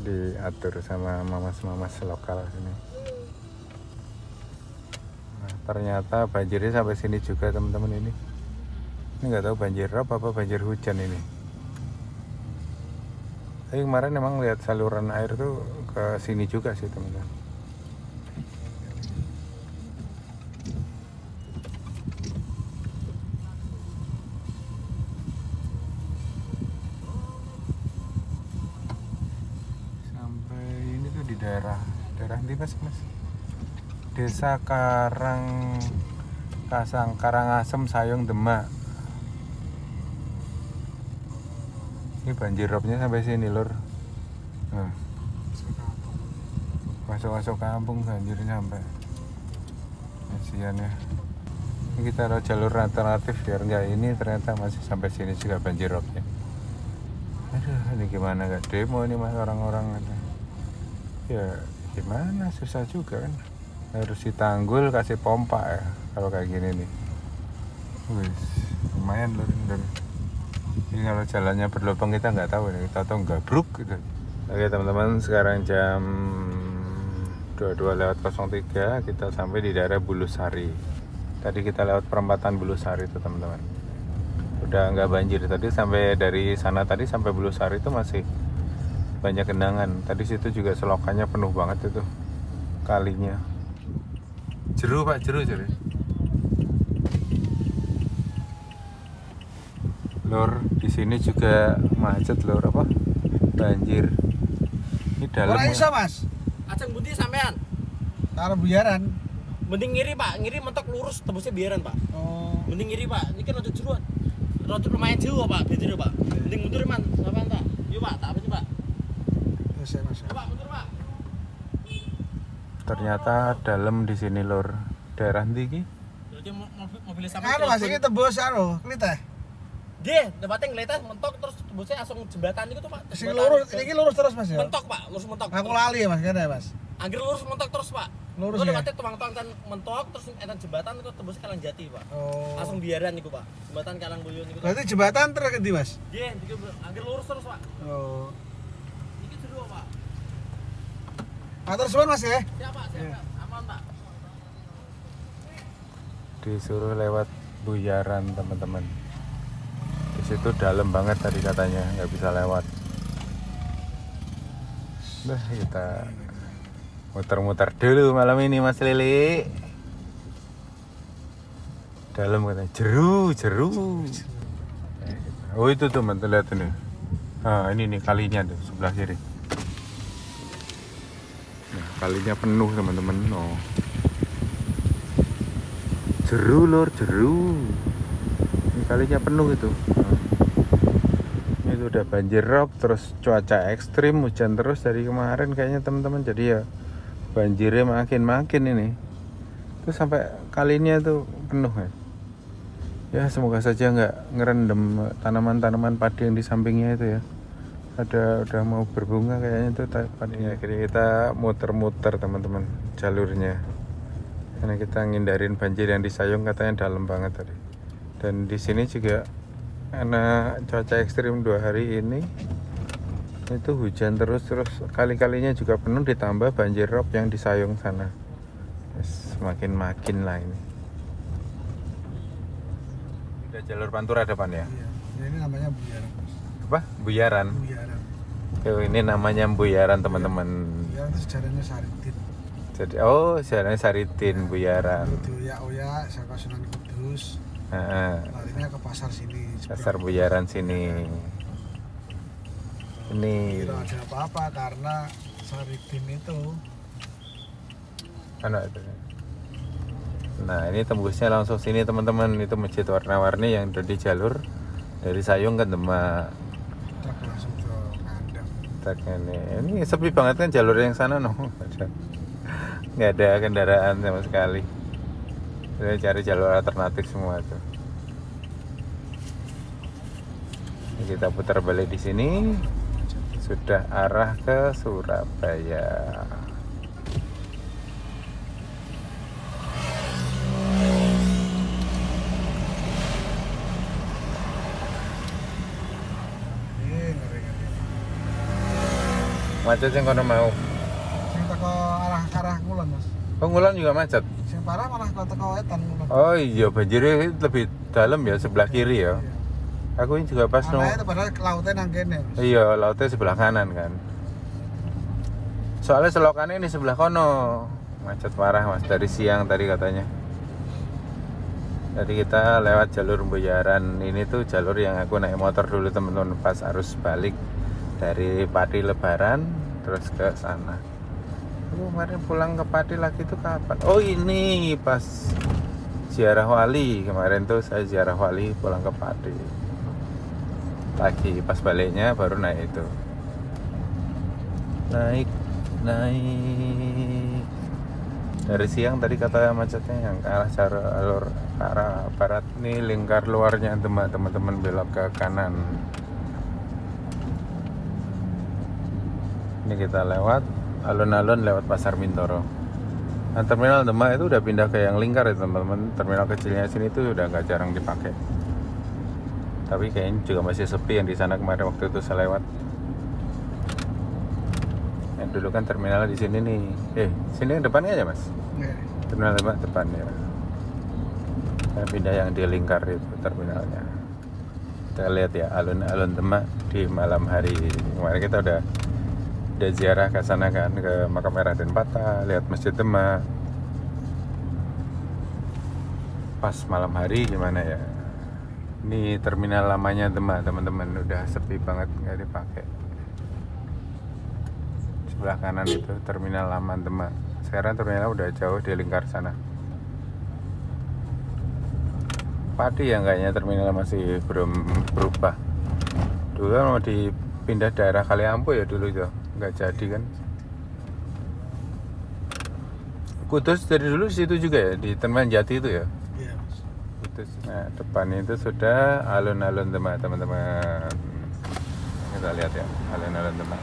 diatur sama mamas-mamas lokal sini. Nah, ternyata banjirnya sampai sini juga teman-teman ini. Ini nggak tahu banjir rob apa banjir hujan ini. Tapi kemarin emang lihat saluran air tuh ke sini juga sih teman-teman. Sampai ini tuh di daerah di Mas. Desa Karangasem Sayung Demak. Ini banjir robnya sampai sini lur. Nah, masuk kampung banjirnya sampai. Kasihan ya. Ini kita ada jalur alternatif biar enggak ini, ternyata masih sampai sini juga banjir robnya. Aduh, ini gimana gak demo nih Mas orang-orang. Ya gimana, susah juga kan. Harus ditanggul, kasih pompa ya kalau kayak gini nih. Wih, lumayan loh. Ini kalau jalannya berlubang kita nggak tahu nih, kita tahu gabruk gitu. Oke teman-teman, sekarang jam 22:03, kita sampai di daerah Bulusari. Tadi kita lewat perempatan Bulusari itu teman-teman. Udah nggak banjir tadi, sampai dari sana tadi sampai Bulusari itu masih banyak genangan. Tadi situ juga selokannya penuh banget itu kalinya. Jeru Pak, jeru. Lor, di sini juga macet lor, apa? Banjir. Ini dalam. Ora iso, Mas. Ajeng bundi sampean. Karo buyaran. Mending ngiri Pak, ngiri mentok lurus tembusnya biaran Pak. Oh. Mending ngiri Pak, ini kan rada jero. Rada lumayan jauh Pak, bedir Pak. Mending mundur man, sampean tak. Yuk Pak, tak apa sih Pak? Wis ya, Mas. Pak, mundur Pak. Ternyata dalam di sini lor. Daerah ndi iki? Jadi mobil sampean. Anu Mas iki tembus anu, kliteh. Nggih, tempatnya ngelihat mentok terus tembusnya langsung jembatan itu tuh Pak. Sing lurus, iki lurus terus Mas ya. Mentok Pak, lurus mentok. Aku lali ya Mas, kene Mas. Anggir lurus mentok terus Pak. Lurus Itu ya? lewatnya tuang-tuang kan mentok terus enten jembatan itu tembus Kalang Jati Pak. Oh. Langsung biaran niku Pak. Jembatan Kalang Buyun niku. Berarti jembatan terus ke ndi Mas? Nggih, iki anggir lurus terus Pak. Oh. Iki jero Pak. Matur suwun Mas ya. Siap Pak, siap. Aman Pak. Disuruh lewat Buyaran teman-teman. Di situ dalam banget tadi katanya, nggak bisa lewat. Nah, kita muter-muter dulu malam ini Mas Lili. Dalam katanya, jeru. Oh itu tuh teman, lihat ini. Nah, ini nih kalinya tuh sebelah kiri. Nah, kalinya penuh teman-teman. Oh. Jeru lor, jeru. Ini kalinya penuh itu. Itu udah banjir rob, terus cuaca ekstrim, hujan terus dari kemarin kayaknya teman-teman. Jadi ya banjirnya makin ini. Terus sampai kalinya tuh penuh ya. Ya semoga saja nggak ngerendam tanaman-tanaman padi yang di sampingnya itu ya. Udah mau berbunga kayaknya tuh padinya. Akhirnya kita muter-muter teman-teman jalurnya. Karena kita ngindarin banjir yang di Sayung katanya dalam banget tadi. Dan di sini juga karena cuaca ekstrim 2 hari ini itu hujan terus kali-kalinya juga penuh ditambah banjir rob yang di Sayung sana. Semakin lah ini. Udah jalur Pantura depan ya? Iya. Ini namanya buyaran Mas. Apa? Buyaran. Buyaran. Oh, ini namanya Buyaran teman-teman. Buyaran itu sejarahnya Saridin. Jadi sejarahnya Saridin Buyaran. Oya saka Sunan Kudus. Larinya ke pasar sini. Pasar Buyaran sini. Ini. Tidak ada apa-apa karena Saridin itu. Nah ini tembusnya langsung sini teman-teman. Itu masjid warna-warni yang udah di jalur dari Sayung ke Demak. Truk langsung ke kandang. Ini sepi banget kan jalur yang sana nggak ada kendaraan sama sekali. Saya cari jalur alternatif semua tuh. Ini kita putar balik di sini. Sudah arah ke Surabaya. Macet yang kono mau. Sing teko arah Ngulon Mas. Ngulon juga macet. Sing parah malah teko wetan Ngulon. Oh iya, banjirnya lebih dalam ya sebelah kiri ya. Iya. Aku ini juga pas Anaknya itu padahal lautnya nang kene. Mas. Iya, lautnya sebelah kanan kan. Soalnya selokannya ini sebelah kono. Macet parah Mas dari siang tadi katanya. Jadi kita lewat jalur Buyaran. Ini tuh jalur yang aku naik motor dulu teman-teman pas arus balik dari Pati Lebaran terus ke sana. Kemarin pulang ke Pati lagi tuh kapan? Oh ini pas ziarah wali. Kemarin tuh saya ziarah wali pulang ke Pati. Lagi pas baliknya baru naik itu. Naik. Dari siang tadi katanya macetnya yang ke arah jalur ke arah barat nih, lingkar luarnya teman-teman belok ke kanan. Ini kita lewat alun-alun lewat Pasar Mintoro. Nah, terminal Demak itu udah pindah ke yang lingkar ya teman-teman. Terminal kecilnya sini tuh udah nggak jarang dipakai. Tapi kayaknya juga masih sepi yang di sana kemarin waktu itu saya lewat. Yang dulu kan terminalnya di sini nih. Sini yang depannya aja Mas. Iya. Terminal Demak depan ya. Nah, pindah yang di lingkar itu terminalnya. Kita lihat ya alun-alun Demak di malam hari. Kemarin kita udah ada ziarah ke sana kan, ke makam Raden Patah, lihat Masjid Demak. Pas malam hari gimana ya? Ini terminal lamanya Demak teman-teman, udah sepi banget, nggak dipakai. Sebelah kanan itu terminal lama Demak. Sekarang terminal udah jauh di lingkar sana. Pati yang kayaknya terminal masih belum berubah. Dulu kan mau dipindah daerah Kaliampu ya dulu itu, nggak jadi kan. Kudus dari dulu di situ juga ya, di Terminal Jati itu ya. Iya, Mas. Kudus. Nah, depan itu sudah alun-alun Demak teman-teman. Kita lihat ya, alun-alun Demak.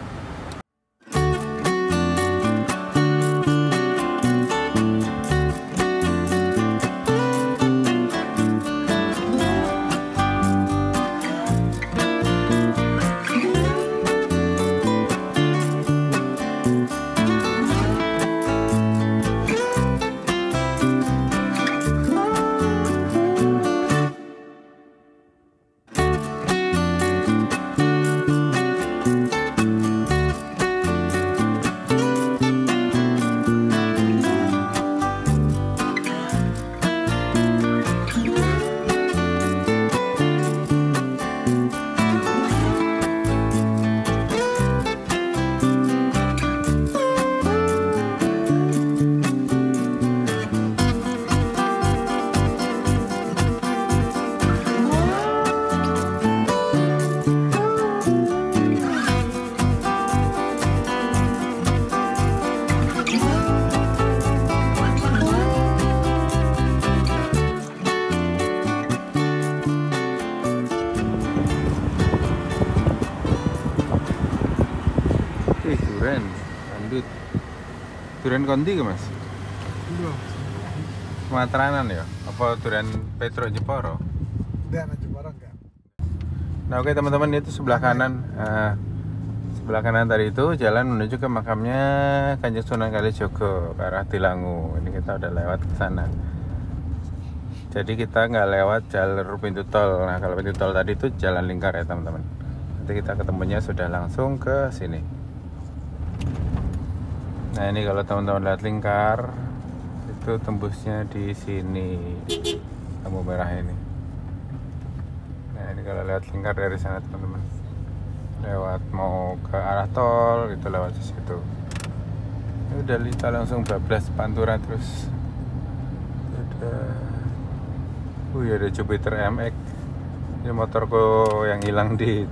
Duren, landut. Duren kondi ke Mas? Iya. Sumateranan ya? Apa duren Petro Jeporo? Enggak, nanti barang enggak. Nah oke teman-teman, itu sebelah kanan. Sebelah kanan tadi itu jalan menuju ke makamnya Kanjeng Sunan Kalijogo ke arah Tilangu. Ini kita udah lewat ke sana. Jadi kita nggak lewat jalur pintu tol. Nah kalau pintu tol tadi itu jalan lingkar ya teman-teman. Nanti kita ketemunya sudah langsung ke sini. Nah ini kalau teman-teman lihat lingkar itu tembusnya di sini, lampu merah ini. Nah ini kalau lihat lingkar dari sana teman-teman, lewat mau ke arah tol itu lewat di situ. Ini udah kita langsung bablas Pantura terus. Ada, ada Jupiter MX. Ini motorku yang hilang di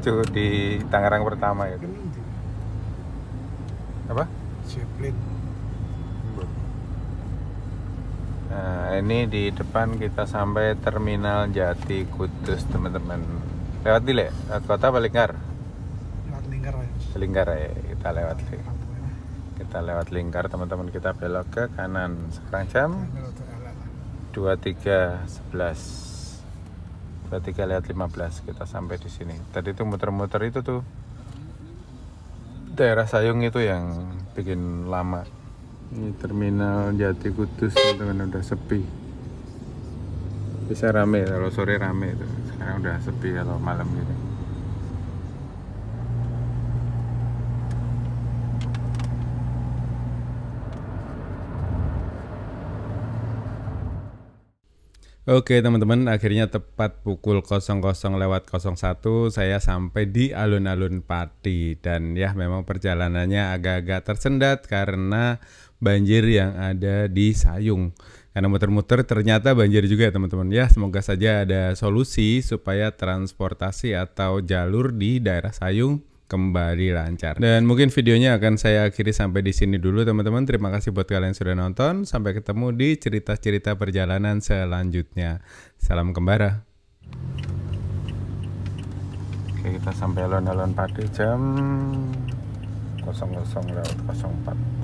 Tangerang pertama itu. Apa? Zeppelin. Nah ini di depan kita sampai Terminal Jati Kudus teman-teman. Lewat Dile, lewat kota apa lingkar? Lewat lingkar ya. Lingkar ya, kita lewat lingkar teman-teman, kita belok ke kanan. Sekarang jam 23.11, 23 lewat 15 kita sampai di sini. Tadi tuh muter-muter itu tuh daerah Sayung itu yang bikin lama. Ini Terminal Jati Kudus teman-teman, udah sepi. Bisa rame kalau sore rame itu. Sekarang udah sepi kalau malam gitu. Oke teman-teman, akhirnya tepat pukul 00.01 saya sampai di alun-alun Pati. Dan ya memang perjalanannya agak-agak tersendat karena banjir yang ada di Sayung. Karena muter-muter ternyata banjir juga ya teman-teman. Ya semoga saja ada solusi supaya transportasi atau jalur di daerah Sayung kembali lancar. Dan mungkin videonya akan saya akhiri sampai di sini dulu teman-teman. Terima kasih buat kalian yang sudah nonton. Sampai ketemu di cerita-cerita perjalanan selanjutnya. Salam kembara. Oke, kita sampai alun-alun Pati jam 00.04.